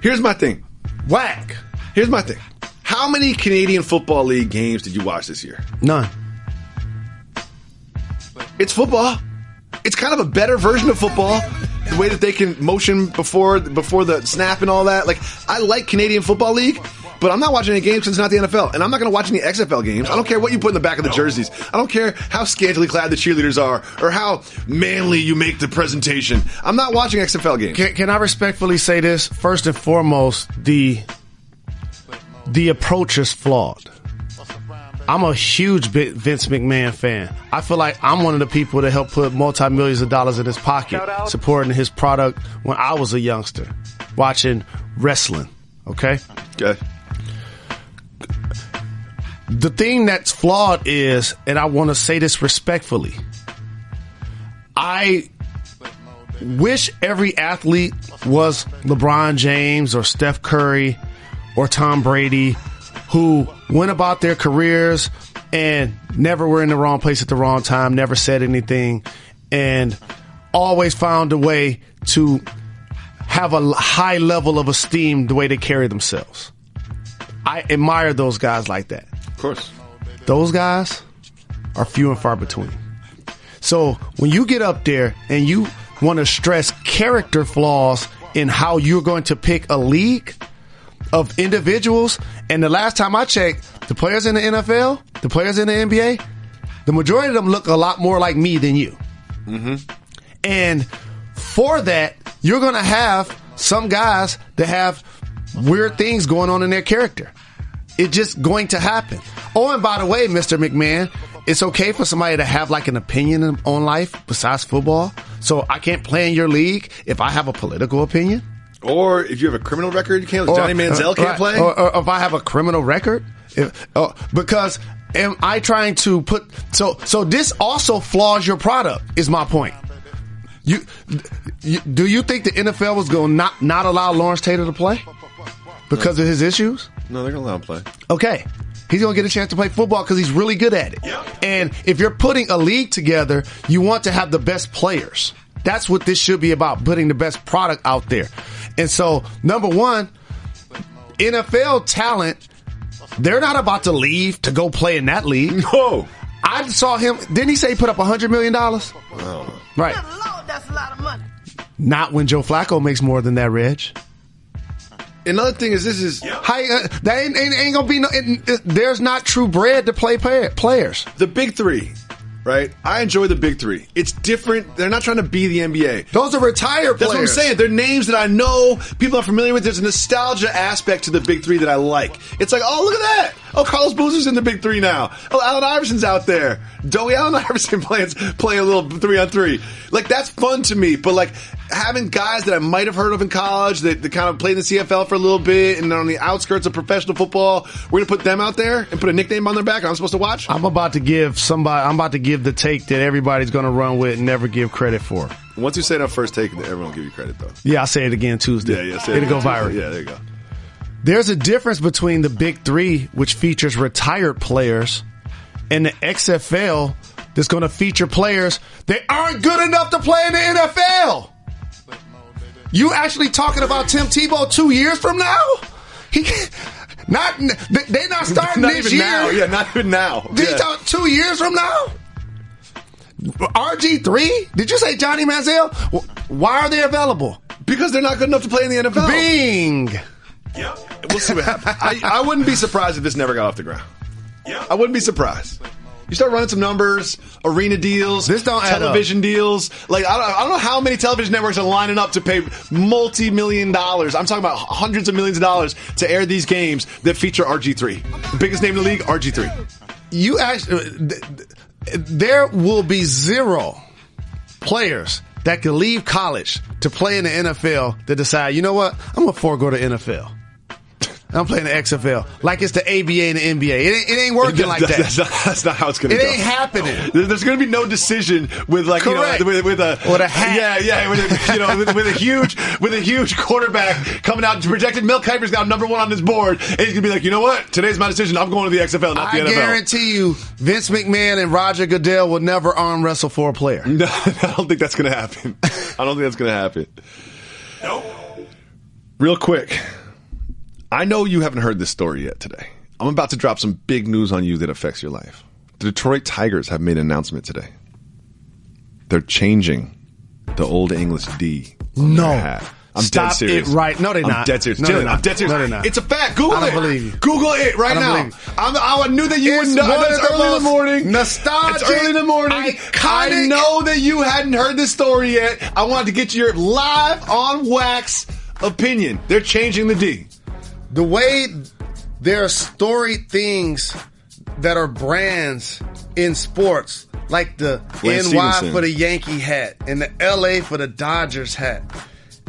Here's my thing. Whack. Here's my thing. How many Canadian Football League games did you watch this year? None. It's football. It's kind of a better version of football. The way that they can motion before the snap and all that. I like Canadian Football League, but I'm not watching any games because it's not the NFL. And I'm not going to watch any XFL games. I don't care what you put in the back of the jerseys. I don't care how scantily clad the cheerleaders are or how manly you make the presentation. I'm not watching XFL games. Can I respectfully say this? First and foremost, the approach is flawed. I'm a huge Vince McMahon fan. I feel like I'm one of the people that helped put multi-millions of dollars in his pocket, supporting his product when I was a youngster, watching wrestling. Okay? Okay. The thing that's flawed is, and I want to say this respectfully, I wish every athlete was LeBron James or Steph Curry or Tom Brady, who went about their careers and never were in the wrong place at the wrong time, never said anything, and always found a way to have a high level of esteem the way they carry themselves. I admire those guys like that. Of course. Those guys are few and far between. So when you get up there and you want to stress character flaws in how you're going to pick a league of individuals, and the last time I checked, the players in the NFL, the players in the NBA, the majority of them look a lot more like me than you. Mm-hmm. And for that, you're going to have some guys that have weird things going on in their character. It's just going to happen. Oh, and by the way, Mr. McMahon, it's okay for somebody to have an opinion on life besides football. So I can't play in your league if I have a political opinion. Or if you have a criminal record, you can't. Johnny Manziel can't play. Or if I have a criminal record, because am I trying to put? So this also flaws your product. Is my point. Do you think the NFL was going to not allow Lawrence Taylor to play because of his issues? No, they're going to allow him to play. Okay. He's going to get a chance to play football because he's really good at it. And if you're putting a league together, you want to have the best players. That's what this should be about, putting the best product out there. And so, number one, NFL talent, they're not about to leave to go play in that league. No. I saw him. Didn't he say he put up $100 million? Oh. Right. Lord, that's a lot of money. Not when Joe Flacco makes more than that, Reg. Another thing is, this is that ain't gonna be there's not true bread to play players. The big three, right? I enjoy the big three. It's different. They're not trying to be the NBA. Those are retired players. That's what I'm saying. They're names that I know, people are familiar with. There's a nostalgia aspect to the big three that I like. It's like, oh, look at that. Oh, Carlos Boozer's in the big three now. Oh, Allen Iverson's out there. Dowie Allen Iverson playing a little 3-on-3. That's fun to me. But having guys that I might have heard of in college that kind of played in the CFL for a little bit and on the outskirts of professional football, we're going to put them out there and put a nickname on their back and I'm supposed to watch? I'm about to give the take that everybody's going to run with and never give credit for. Once you say that first take, everyone will give you credit, though. Yeah, I'll say it again Tuesday. Yeah. It'll go viral. Yeah, there you go. There's a difference between the Big Three, which features retired players, and the XFL that's going to feature players that aren't good enough to play in the NFL. You actually talking about Tim Tebow 2 years from now? They're not starting Not this even year. now. Yeah, not even now. Did you talk 2 years from now? RG3? Did you say Johnny Manziel? Why are they available? Because they're not good enough to play in the NFL. Bing! Yep. We'll see what happens. I wouldn't be surprised if this never got off the ground. Yep. I wouldn't be surprised. You start running some numbers, arena deals, this don't television deals. Like I don't know how many television networks are lining up to pay multi-million dollars. I'm talking about hundreds of millions of dollars to air these games that feature RG3. The biggest name in the league, RG3. You actually, there will be 0 players that can leave college to play in the NFL that decide, you know what, I'm going to forego the NFL. I'm playing the XFL like it's the ABA and the NBA. It ain't working like that. That's not how it's going to go. It ain't happening. There's going to be no with with a hat. Yeah, with a huge quarterback coming out. Projected Mel Kiper's got number 1 on his board, and he's going to be like, you know what? Today's my decision. I'm going to the XFL, not the NFL. I guarantee you, Vince McMahon and Roger Goodell will never arm wrestle for a player. No, I don't think that's going to happen. Nope. Real quick. I know you haven't heard this story yet today. I'm about to drop some big news on you that affects your life. The Detroit Tigers have made an announcement today. They're changing the Old English D on their hat. I'm Stop dead serious. it right. No, they're not. I'm dead serious. No, Jalen, I'm dead serious. No, they're not. It's a fact. Google it. I don't believe you. Google it right now. I knew that you would know. It's early in the morning. Nostalgic. It's early in the morning. Iconic. I know that you hadn't heard this story yet. I wanted to get your live on wax opinion. They're changing the D. The way there are storied things that are brands in sports, like the Lance NY Stevenson for the Yankee hat and the LA for the Dodgers hat,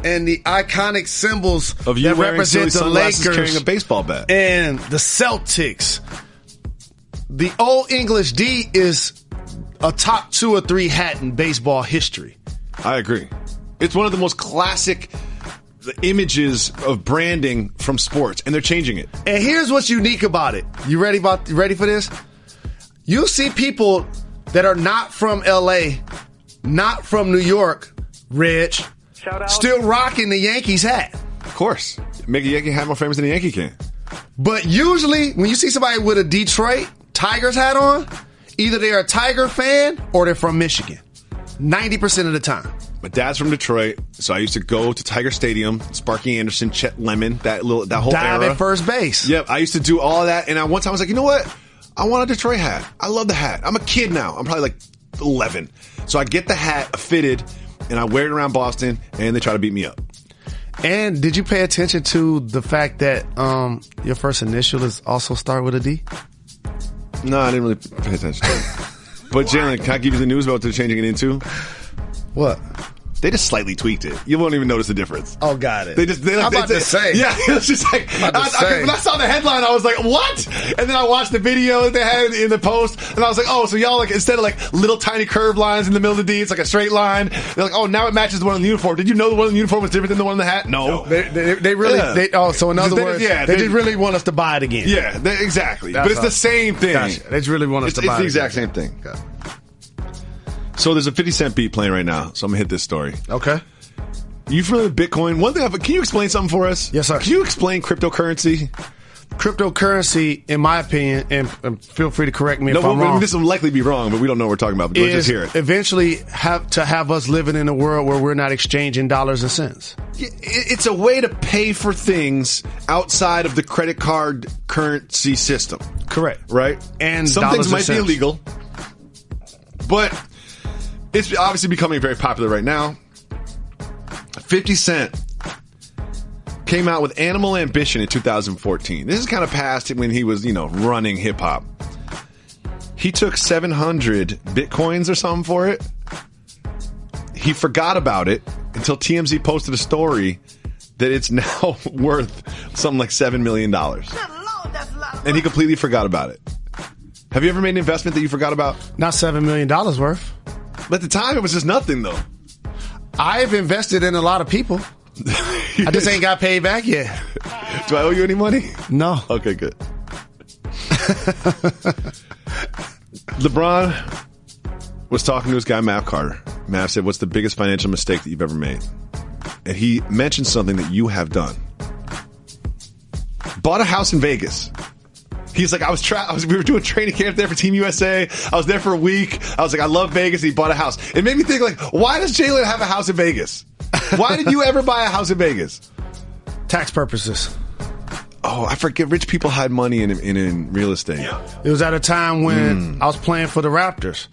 and the iconic symbols of you that represent the Lakers carrying a baseball bat and the Celtics. The Old English D is a top 2 or 3 hat in baseball history. I agree. It's one of the most classic images of branding from sports, and they're changing it. And here's what's unique about it. You ready for this? You see people that are not from LA, not from New York, Reg, still rocking the Yankees hat. Of course. Make a Yankee hat more famous than a Yankee can. But usually, when you see somebody with a Detroit Tigers hat on, either they're a Tiger fan or they're from Michigan. 90% of the time. My dad's from Detroit, so I used to go to Tiger Stadium, Sparky Anderson, Chet Lemon, that whole Dive era. at first base. Yep, I used to do all of that, and one time I was like, you know what? I want a Detroit hat. I love the hat. I'm a kid now. I'm probably like 11. So I get the hat fitted, and I wear it around Boston, and they try to beat me up. And did you pay attention to the fact that your first initial is also start with a D? No, I didn't really pay attention to it. But Jalen, can I give you the news about what they're changing it into? What? They just slightly tweaked it. You won't even notice the difference. Oh, got it. I'm about to say. Yeah, it was just like, when I saw the headline, I was like, what? And then I watched the video that they had in the post, and I was like, oh, so y'all, like, instead of like little tiny curved lines in the middle of the D, it's like a straight line. They're like, oh, now it matches the one on the uniform. Did you know the one on the uniform was different than the one on the hat? No. They really, so in other words, they just really want us to buy it again. Yeah, exactly. But it's the same thing. Gotcha. They just really want us to buy it. It's the exact same thing. Okay. So there's a 50 Cent beat playing right now, so I'm going to hit this story. Okay. You familiar with Bitcoin? One thing, can you explain something for us? Yes, sir. Can you explain cryptocurrency? Cryptocurrency, in my opinion, and feel free to correct me if I'm wrong. This will likely be wrong, but we don't know what we're talking about. But let's just hear it. Eventually have us living in a world where we're not exchanging dollars and cents. It's a way to pay for things outside of the credit card currency system. Correct. Right? And some things might be illegal, but it's obviously becoming very popular right now. 50 Cent came out with Animal Ambition in 2014. This is kind of past when he was, running hip hop. He took 700 Bitcoins or something for it. He forgot about it until TMZ posted a story that it's now worth something like $7 million. And he completely forgot about it. Have you ever made an investment that you forgot about? Not $7 million worth. But at the time, it was just nothing, though. I've invested in a lot of people. I just ain't got paid back yet. Do I owe you any money? No. Okay, good. LeBron was talking to his guy, Mav Carter. Mav said, what's the biggest financial mistake that you've ever made? And he mentioned something that you have done. Bought a house in Vegas. He's like, we were doing training camp there for Team USA. I was there for a week. I was like, I love Vegas. And he bought a house. It made me think, like, why does Jalen have a house in Vegas? Why did you ever buy a house in Vegas? Tax purposes. Oh, I forget. Rich people hide money in real estate. It was at a time when I was playing for the Raptors.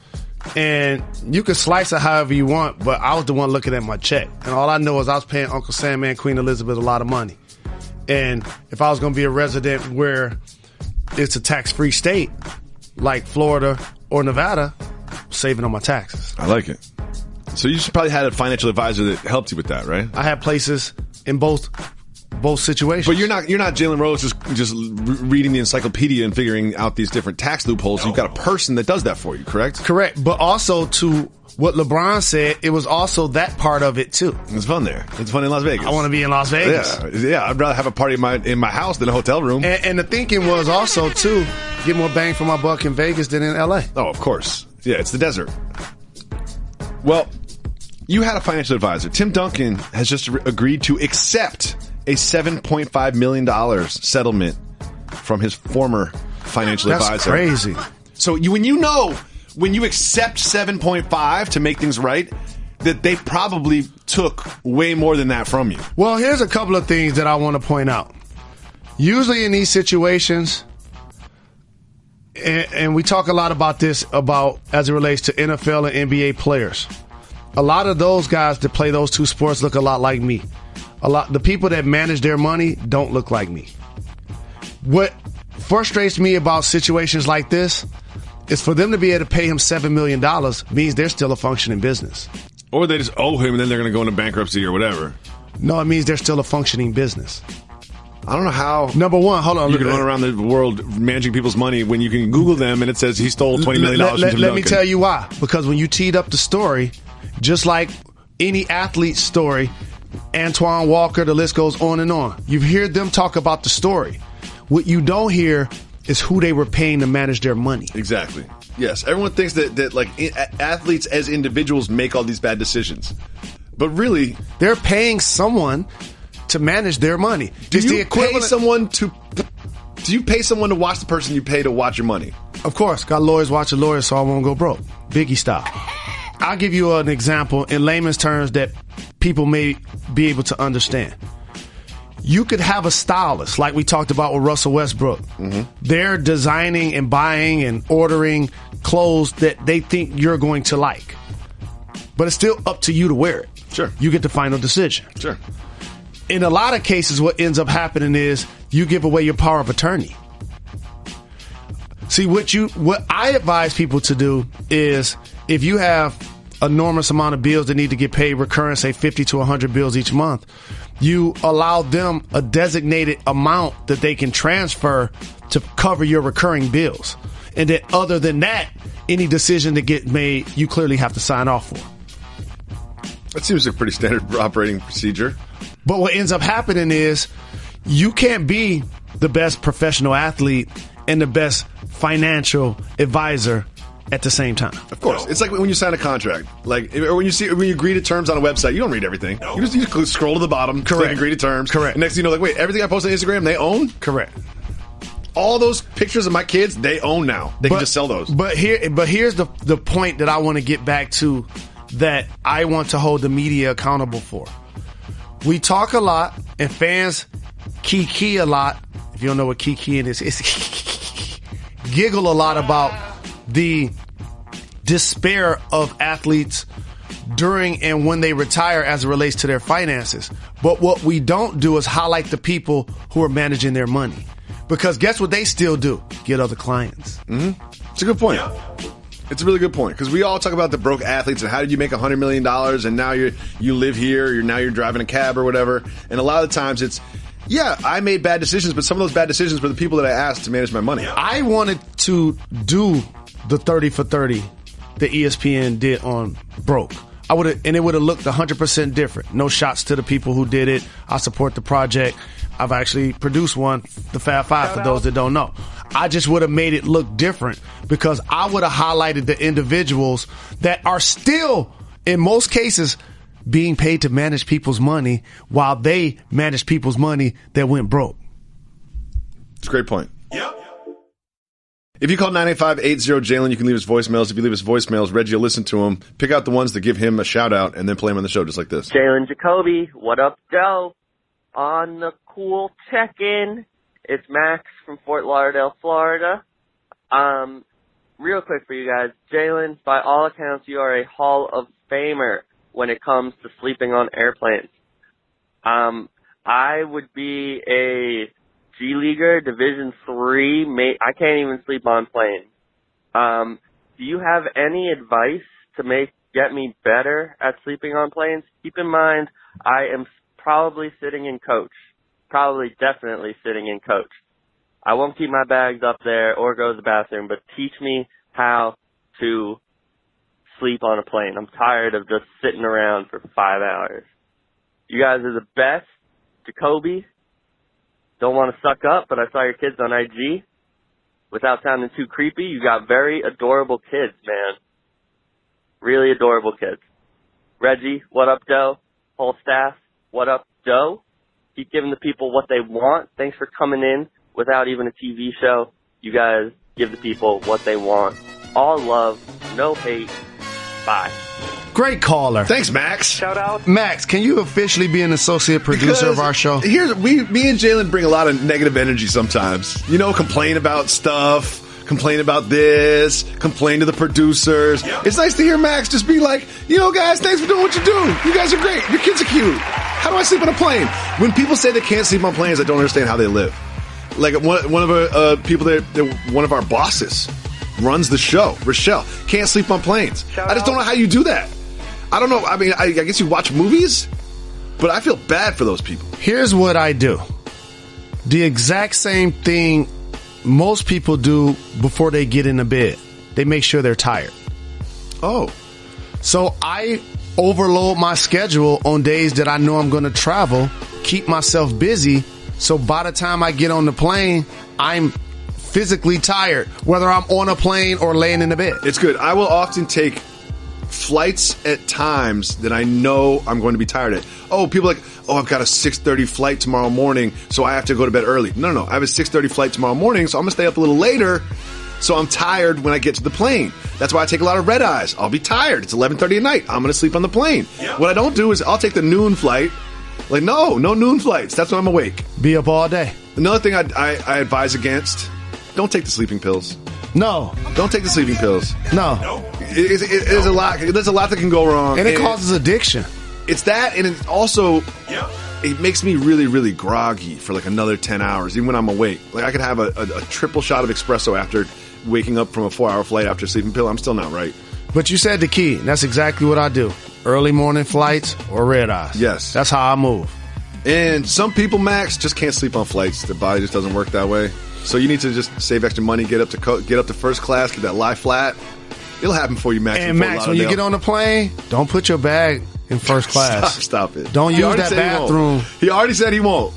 And you can slice it however you want, but I was the one looking at my check. And all I know is I was paying Uncle Sam and Queen Elizabeth a lot of money. And if I was going to be a resident where it's a tax-free state, like Florida or Nevada, I'm saving on my taxes. I like it. So you probably had a financial advisor that helped you with that, right? I had places in both situations. But you're not Jalen Rose just reading the encyclopedia and figuring out these different tax loopholes. You've got a person that does that for you, correct? Correct. But also to what LeBron said, it was also that part of it too. It's fun there. It's fun in Las Vegas. I want to be in Las Vegas. Yeah. I'd rather have a party in my house than a hotel room. And the thinking was also too, get more bang for my buck in Vegas than in LA. Oh, of course. Yeah, it's the desert. Well, you had a financial advisor. Tim Duncan has just agreed to accept a $7.5 million settlement from his former financial advisor. That's crazy. So when you accept 7.5 to make things right, that they probably took way more than that from you. Well, here's a couple of things that I want to point out. Usually in these situations, and we talk a lot about this as it relates to NFL and NBA players. A lot of those guys that play those two sports look a lot like me. The people that manage their money don't look like me. What frustrates me about situations like this is for them to be able to pay him $7 million means they're still a functioning business. Or they just owe him and then they're going to go into bankruptcy or whatever. No, it means they're still a functioning business. I don't know how. Number one, hold on. You can run around the world managing people's money when you can Google them and it says he stole $20 million from Tim Duncan. Let me tell you why. Because when you teed up the story, just like any athlete's story, Antoine Walker, the list goes on and on. You hear them talk about the story. What you don't hear is who they were paying to manage their money. Exactly. Yes. Everyone thinks that like athletes as individuals make all these bad decisions. But really, they're paying someone to manage their money. Do you pay someone to watch the person you pay to watch your money? Of course. Got lawyers watching lawyers so I won't go broke. Biggie style. I'll give you an example in layman's terms that people may be able to understand. You could have a stylist, like we talked about with Russell Westbrook. Mm-hmm. They're designing and buying and ordering clothes that they think you're going to like. But it's still up to you to wear it. Sure. You get the final decision. Sure. In a lot of cases, what ends up happening is you give away your power of attorney. See, what I advise people to do is if you have enormous amount of bills that need to get paid recurrent, say 50 to 100 bills each month, you allow them a designated amount that they can transfer to cover your recurring bills. And then other than that, any decision that get made, you clearly have to sign off for. That seems like a pretty standard operating procedure. But what ends up happening is you can't be the best professional athlete and the best financial advisor at the same time. Of course. It's like when you sign a contract. Like, or when you agree to terms on a website, you don't read everything. You just scroll to the bottom, click agree to terms. Correct. And next thing you know, like, wait, everything I post on Instagram, they own? Correct. All those pictures of my kids, they own now. They can just sell those. But here's the point that I want to get back to that I want to hold the media accountable for. We talk a lot, and fans kiki a lot. If you don't know what kikiing is, it's giggle a lot about the despair of athletes during and when they retire as it relates to their finances. But what we don't do is highlight the people who are managing their money. Because guess what they still do? Get other clients. Mm-hmm. It's a good point. It's a really good point. Because we all talk about the broke athletes and how did you make $100 million and now you live here, you're driving a cab or whatever. And a lot of the times it's, yeah, I made bad decisions, but some of those bad decisions were the people that I asked to manage my money. I wanted to do the 30 for 30 that ESPN did on broke. and it would have looked 100% different. No shots to the people who did it. I support the project. I've actually produced one, the Fab Five, for those that don't know. I just would have made it look different because I would have highlighted the individuals that are still, in most cases, being paid to manage people's money while they manage people's money that went broke. It's a great point. Yep. If you call 985-80-JALEN, you can leave us voicemails. If you leave us voicemails, Reggie will listen to them, pick out the ones that give him a shout-out, and then play them on the show just like this. Jalen Jacoby, what up, Joe? On the cool check-in, it's Max from Fort Lauderdale, Florida. Real quick for you guys, Jalen, by all accounts, you are a Hall of Famer when it comes to sleeping on airplanes. I would be a G Leaguer, Division III. I can't even sleep on planes. Do you have any advice to get me better at sleeping on planes? Keep in mind, I am probably sitting in coach. Definitely sitting in coach. I won't keep my bags up there or go to the bathroom, but teach me how to sleep on a plane. I'm tired of just sitting around for 5 hours. You guys are the best. Jacoby, don't want to suck up, but I saw your kids on IG. Without sounding too creepy, you got very adorable kids, man. Really adorable kids. Reggie, what up, Doe? Whole staff, what up, Doe? Keep giving the people what they want. Thanks for coming in without even a TV show. You guys give the people what they want. All love, no hate. Bye. Great caller. Thanks, Max. Shout out. Max, can you officially be an associate producer of our show? Me and Jalen bring a lot of negative energy sometimes. Complain about stuff, complain about this, complain to the producers. Yep. It's nice to hear Max just be like, guys, thanks for doing what you do. You guys are great. Your kids are cute. How do I sleep on a plane? When people say they can't sleep on planes, I don't understand how they live. Like one of our people that one of our bosses runs the show, Rochelle, can't sleep on planes. I just don't know how you do that. I don't know. I mean, I guess you watch movies, but I feel bad for those people. Here's what I do. The exact same thing most people do before they get into bed. They make sure they're tired. Oh. So I overload my schedule on days that I know I'm going to travel, keep myself busy, so by the time I get on the plane, I'm physically tired, whether I'm on a plane or laying in the bed. It's good. I will often take flights at times that I know I'm going to be tired at. Oh, people are like, I've got a 6:30 flight tomorrow morning, so I have to go to bed early. No. I have a 6:30 flight tomorrow morning, so I'm going to stay up a little later, so I'm tired when I get to the plane. That's why I take a lot of red eyes. I'll be tired. It's 11:30 at night. I'm going to sleep on the plane. Yep. What I don't do is I'll take the noon flight. Like, no noon flights. That's when I'm awake. Be up all day. Another thing I advise against, don't take the sleeping pills. No. Don't take the sleeping pills. No. It is a lot. There's a lot that can go wrong. And it causes addiction. It's that, and it also, it makes me really, really groggy for like another 10 hours, even when I'm awake. Like I could have a triple shot of espresso after waking up from a 4-hour flight after a sleeping pill. I'm still not right. But you said the key. That's exactly what I do. Early morning flights or red eyes. Yes. That's how I move. And some people, Max, just can't sleep on flights. Their body just doesn't work that way. So you need to just save extra money, get up to first class, get that lie flat. It'll happen for you, Max. And Max, when you get on the plane, don't put your bag in first class. Stop it. Don't use that bathroom. He already said he won't.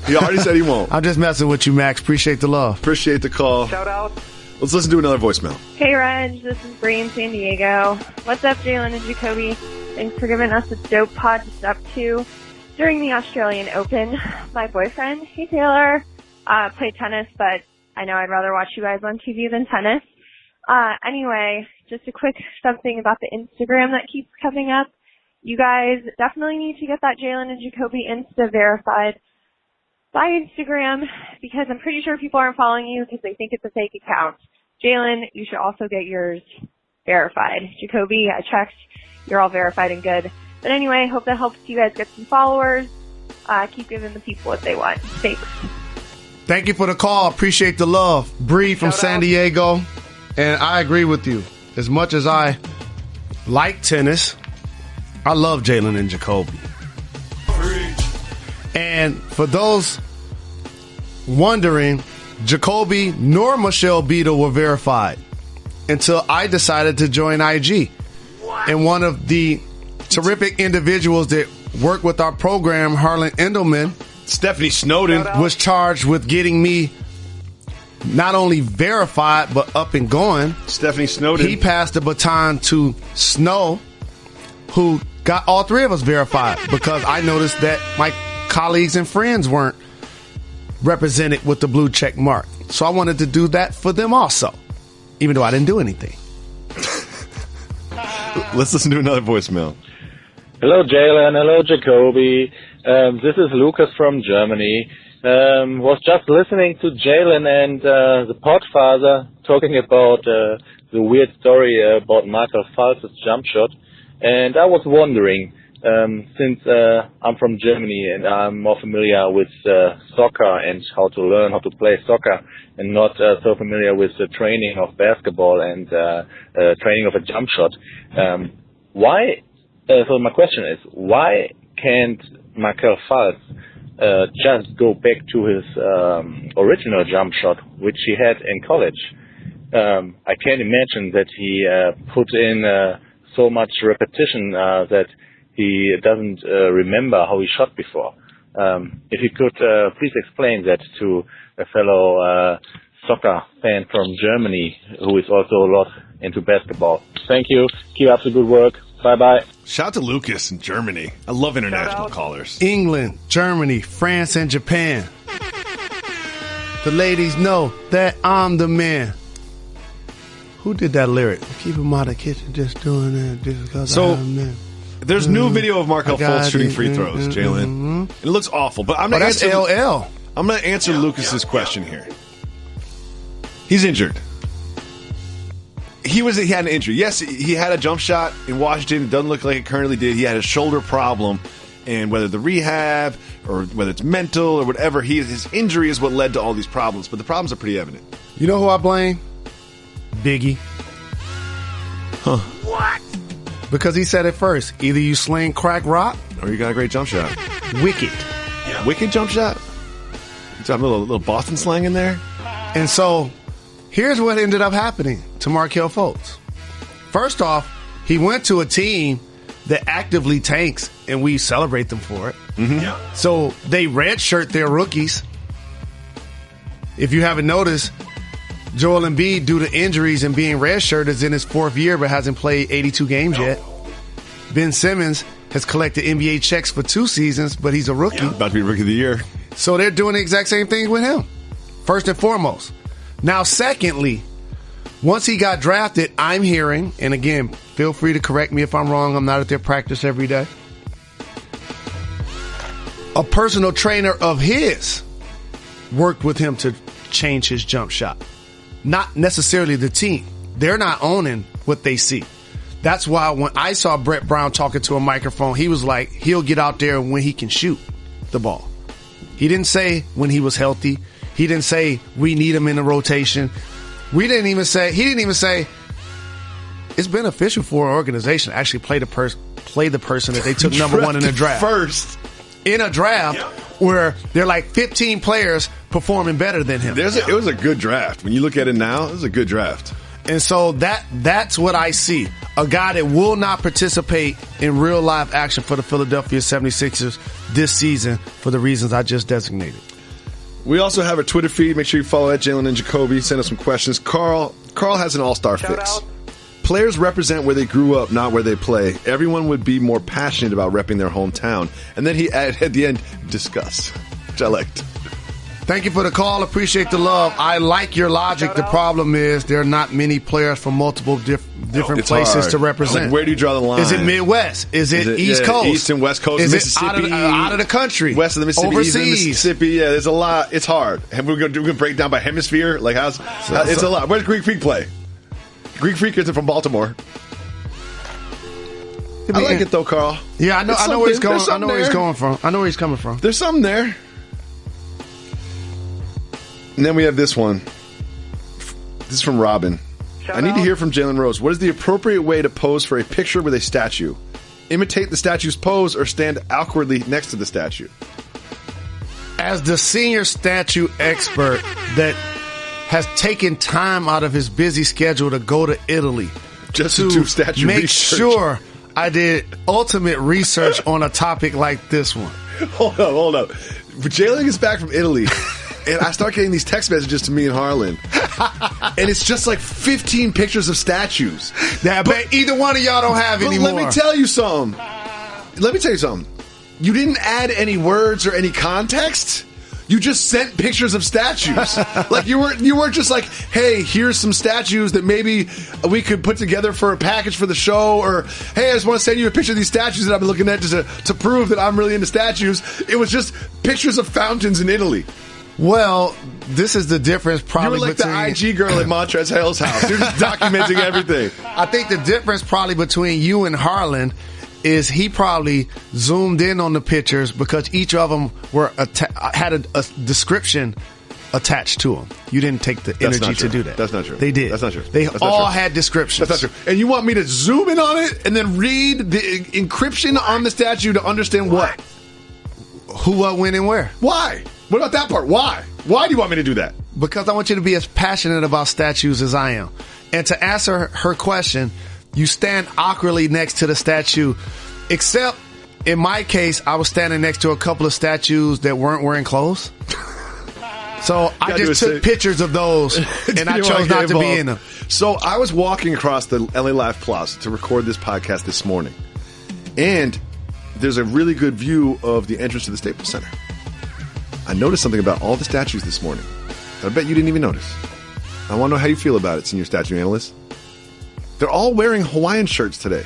I'm just messing with you, Max. Appreciate the love. Appreciate the call. Shout out. Let's listen to another voicemail. Hey, Reg. This is Bree in San Diego. What's up, Jalen and Jacoby? Thanks for giving us a dope pod to step to. During the Australian Open, my boyfriend, hey Taylor, played tennis, but I know I'd rather watch you guys on TV than tennis. Anyway, just a quick something about the Instagram that keeps coming up. You guys definitely need to get that Jalen and Jacoby Insta verified by Instagram because I'm pretty sure people aren't following you because they think it's a fake account. Jalen, you should also get yours verified. Jacoby, I checked. You're all verified and good. But anyway, hope that helps you guys get some followers. Keep giving the people what they want. Thanks. Thank you for the call. Appreciate the love. Bree from San Diego. And I agree with you. As much as I like tennis, I love Jalen and Jacoby. And for those wondering, Jacoby nor Michelle Beadle were verified until I decided to join IG. And one of the terrific individuals that work with our program, Harlan Endelman. Stephanie Snowden was charged with getting me not only verified, but up and going. Stephanie Snowden. He passed the baton to Snow, who got all three of us verified because I noticed that my colleagues and friends weren't represented with the blue check mark. So I wanted to do that for them also, even though I didn't do anything. Let's listen to another voicemail. Hello, Jalen. Hello, Jacoby. This is Lucas from Germany. Was just listening to Jalen and the Podfather talking about the weird story about Michael Phelps' jump shot. And I was wondering, since I'm from Germany and I'm more familiar with soccer and how to learn how to play soccer and not so familiar with the training of basketball and training of a jump shot, why? So my question is, why can't Michael Phelps just go back to his original jump shot, which he had in college? I can't imagine that he put in so much repetition that he doesn't remember how he shot before. If you could please explain that to a fellow soccer fan from Germany who is also a lot into basketball. Thank you. Keep up the good work. Bye-bye. Shout out to Lucas in Germany. I love international callers. England, Germany, France, and Japan. The ladies know that I'm the man. Who did that lyric? Keep him out of the kitchen just doing that just because I'm the man. There's new video of Markelle Fultz shooting free throws, Jalen. It looks awful, but I'm going to answer LL. I'm going to answer Lucas's question here. He's injured. He had an injury. Yes, he had a jump shot in Washington. It doesn't look like it currently did. He had a shoulder problem, and whether the rehab or whether it's mental or whatever, his injury is what led to all these problems. But the problems are pretty evident. You know who I blame? Biggie. Huh. What? Because he said it first. Either you sling crack rock or you got a great jump shot. Wicked. Yeah. Wicked jump shot? You got a little Boston slang in there? And so here's what ended up happening to Markelle Fultz. First off, he went to a team that actively tanks, and we celebrate them for it. Mm-hmm. Yeah. So they redshirt their rookies. If you haven't noticed, Joel Embiid, due to injuries and being redshirted, is in his fourth year but hasn't played 82 games yet. Ben Simmons has collected NBA checks for 2 seasons, but he's a rookie. Yeah, about to be Rookie of the Year. So they're doing the exact same thing with him, first and foremost. Now, secondly, once he got drafted, I'm hearing, and again, feel free to correct me if I'm wrong, I'm not at their practice every day, a personal trainer of his worked with him to change his jump shot. Not necessarily the team. They're not owning what they see. That's why when I saw Brett Brown talking to a microphone, he was like, he'll get out there when he can shoot the ball. He didn't say when he was healthy. He didn't say we need him in the rotation. He didn't even say it's beneficial for an organization to actually play the person that they took number 1 in the draft. First. In a draft where there are like 15 players performing better than him. It was a good draft. When you look at it now, it was a good draft. And so that's what I see. A guy that will not participate in real live action for the Philadelphia 76ers this season for the reasons I just designated. We also have a Twitter feed. Make sure you follow at Jalen and Jacoby. Send us some questions. Carl has an all-star fix. Players represent where they grew up, not where they play. Everyone would be more passionate about repping their hometown. And then he added at the end, discuss, which I liked. Thank you for the call. Appreciate the love. I like your logic. The problem is there are not many players from multiple different places hard to represent. Like, where do you draw the line? Is it Midwest? Is it East Coast? East and West Coast? Is Mississippi? it out of the country? West of the Mississippi? Overseas? East of the Mississippi? Yeah, there's a lot. It's hard. And we're going to break down by hemisphere? Like, it's a lot. Where's Greek Freak play? Greek Freak isn't from Baltimore. I like it though, Carl. Yeah, I know where he's going. I know where he's going from. I know where he's coming from. There's something there. And then we have this one. This is from Robin. I need to hear from Jalen Rose. What is the appropriate way to pose for a picture with a statue? Imitate the statue's pose or stand awkwardly next to the statue? As the senior statue expert that has taken time out of his busy schedule to go to Italy just to do statue make research. sure I did ultimate research on a topic like this one. Hold up. Jalen gets back from Italy, and I start getting these text messages to me and Harlan. And it's just like 15 pictures of statues. But either one of y'all don't have anymore. Let me tell you something. You didn't add any words or any context. You just sent pictures of statues. Like you weren't just like, hey, here's some statues that maybe we could put together for a package for the show, or hey, I just want to send you a picture of these statues that I've been looking at just to prove that I'm really into statues. It was just pictures of fountains in Italy. Well, this is the difference probably you were like between... the IG girl at Montrezl Harrell's house. You're just documenting everything. I think the difference probably between you and Harlan is he probably zoomed in on the pictures because each of them had a description attached to them. You didn't take the energy to do that. That's not true. They did. That's not true. They all had descriptions. That's not true. And you want me to zoom in on it and then read the encryption on the statue to understand what? Who, what, when, and where. Why? What about that part? Why? Why do you want me to do that? Because I want you to be as passionate about statues as I am. And to answer her question, you stand awkwardly next to the statue, except in my case, I was standing next to a couple of statues that weren't wearing clothes. So I just took pictures of those, and I chose not to be in them. So I was walking across the LA Live Plaza to record this podcast this morning, and there's a really good view of the entrance to the Staples Center. I noticed something about all the statues this morning that I bet you didn't even notice. I want to know how you feel about it, senior statue analyst. They're all wearing Hawaiian shirts today.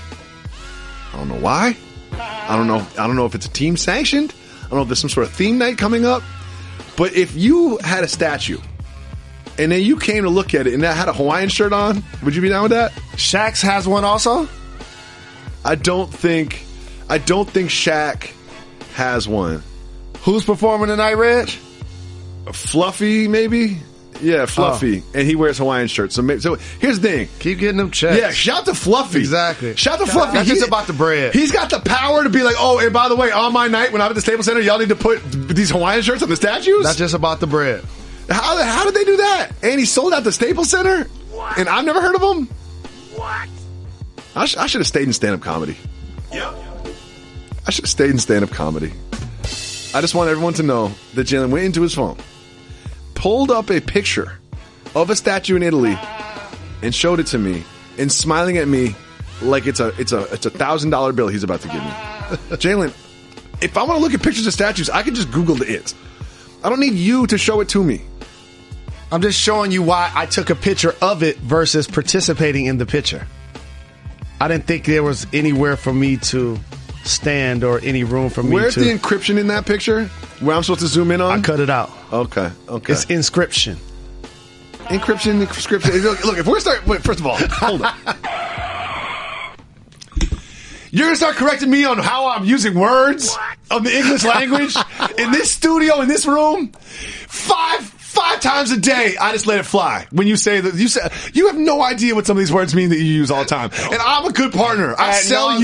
I don't know why. I don't know if it's a team sanctioned. I don't know if there's some sort of theme night coming up. But if you had a statue and then you came to look at it and that had a Hawaiian shirt on, would you be down with that? Shaq's has one also? I don't think Shaq has one. Who's performing tonight, Reg? Fluffy, maybe? Yeah, Fluffy. And he wears Hawaiian shirts. So here's the thing. Keep getting them checks. Yeah, shout to Fluffy. Exactly. Shout to Fluffy. That's just about the bread. He's got the power to be like, oh, and by the way, on my night when I'm at the Staples Center, y'all need to put these Hawaiian shirts on the statues? That's just about the bread. How did they do that? And he sold out the Staples Center? What? And I've never heard of him? What? I should have stayed in stand-up comedy. Yep. I should have stayed in stand-up comedy. I just want everyone to know that Jalen went into his phone, pulled up a picture of a statue in Italy, and showed it to me, and smiling at me like it's a $1,000 bill he's about to give me. Jalen, if I want to look at pictures of statues, I can just Google it. I don't need you to show it to me. I'm just showing you why I took a picture of it versus participating in the picture. I didn't think there was anywhere for me to stand or any room for me to... Where's the encryption in that picture? Where I'm supposed to zoom in on? I cut it out. Okay. It's inscription. Encryption. Look, if we're starting... Wait, first of all, hold on. You're going to start correcting me on how I'm using words of the English language in this studio, in this room? Five times a day, I just let it fly. When you say that, you have no idea what some of these words mean that you use all the time. And I'm a good partner. I sell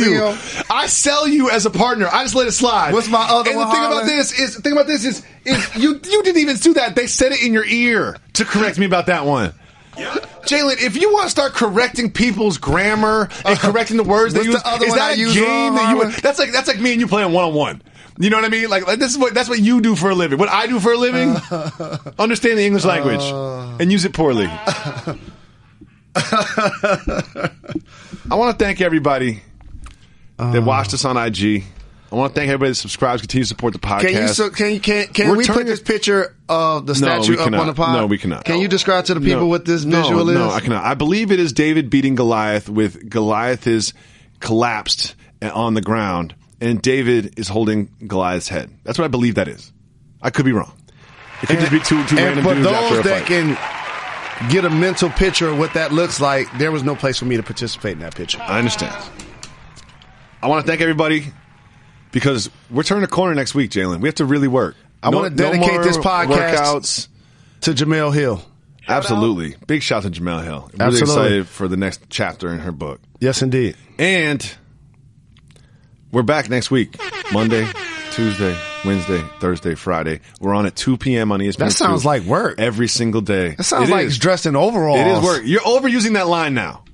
you as a partner. I just let it slide. What's my other and one? The thing about this is you didn't even do that. They said it in your ear to correct me about that one. Jalen, if you want to start correcting people's grammar and correcting the words they use, is that a game that you? That's like me and you playing one-on-one. You know what I mean? Like that's what you do for a living. What I do for a living, understand the English language and use it poorly. I want to thank everybody that watched us on IG. I want to thank everybody that subscribes, continue to support the podcast. Can we put this picture of the statue up on the pod? No, we cannot. Can you describe to the people what this visual is? No, I cannot. I believe it is David beating Goliath with Goliath is collapsed on the ground. And David is holding Goliath's head. That's what I believe that is. I could be wrong. It could just be two random dudes after a fight. That can get a mental picture of what that looks like, there was no place for me to participate in that picture. I understand. I want to thank everybody because we're turning a corner next week, Jalen. We have to really work. I want to dedicate this podcast workouts to Jamel Hill. Absolutely. Big shout to Jamel Hill. I'm really excited for the next chapter in her book. Yes, indeed. And we're back next week. Monday, Tuesday, Wednesday, Thursday, Friday. We're on at 2 p.m. on ESPN. That sounds like work. Every single day. That sounds like it's dressed in overalls. It is work. You're overusing that line now.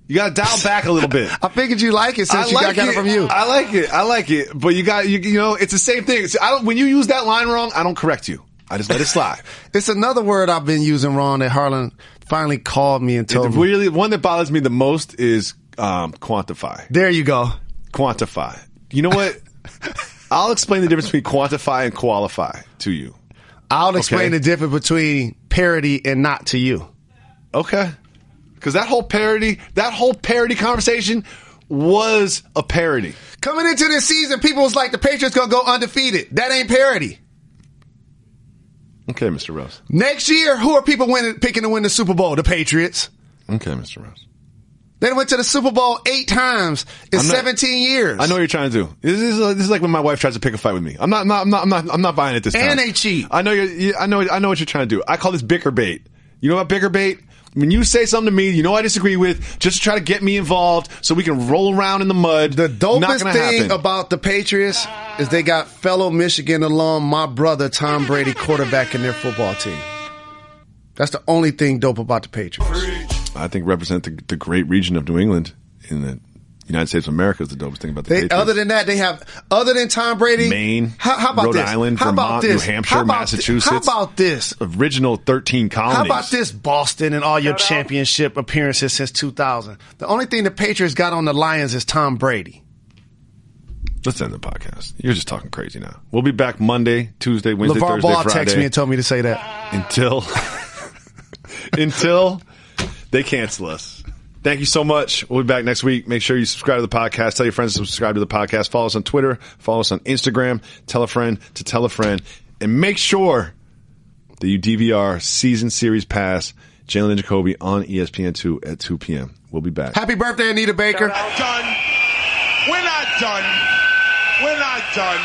You got to dial back a little bit. I figured you like it since got it from you. I like it. But you know, it's the same thing. When you use that line wrong, I don't correct you. I just let it slide. It's another word I've been using wrong that Harlan finally called me and told me. Really, one that bothers me the most is quantify. There you go. Quantify. You know what? I'll explain the difference between quantify and qualify to you. I'll explain the difference between parody and not to you. Okay. Because that whole parody conversation was a parody. Coming into this season, people was like, the Patriots going to go undefeated. That ain't parody. Okay, Mr. Rose. Next year, who are people picking to win the Super Bowl? The Patriots. Okay, Mr. Rose. They went to the Super Bowl 8 times in 17 years. I know what you're trying to do. This is like when my wife tries to pick a fight with me. I'm not buying it this time. And they cheat. I know what you're trying to do. I call this bicker bait. You know what bicker bait? When you say something to me, you know I disagree with, just to try to get me involved so we can roll around in the mud. The dopest thing about the Patriots is they got fellow Michigan alum, my brother, Tom Brady, quarterback in their football team. That's the only thing dope about the Patriots. I think represent the great region of New England in the United States of America is the dopest thing about the Patriots. Other than that, other than Tom Brady, Maine, how about Rhode this? Island, Vermont, New Hampshire, Massachusetts. How about this? Original 13 colonies. How about this, Boston, and all your championship appearances since 2000? The only thing the Patriots got on the Lions is Tom Brady. Let's end the podcast. You're just talking crazy now. We'll be back Monday, Tuesday, Wednesday, LeVar Thursday, Ball Friday. texted me and told me to say that. Until they cancel us. Thank you so much. We'll be back next week. Make sure you subscribe to the podcast. Tell your friends to subscribe to the podcast. Follow us on Twitter. Follow us on Instagram. Tell a friend to tell a friend. And make sure that you DVR Season Series Pass Jalen and Jacoby on ESPN2 at 2 p.m. We'll be back. Happy birthday, Anita Baker. Done. We're not done. We're not done.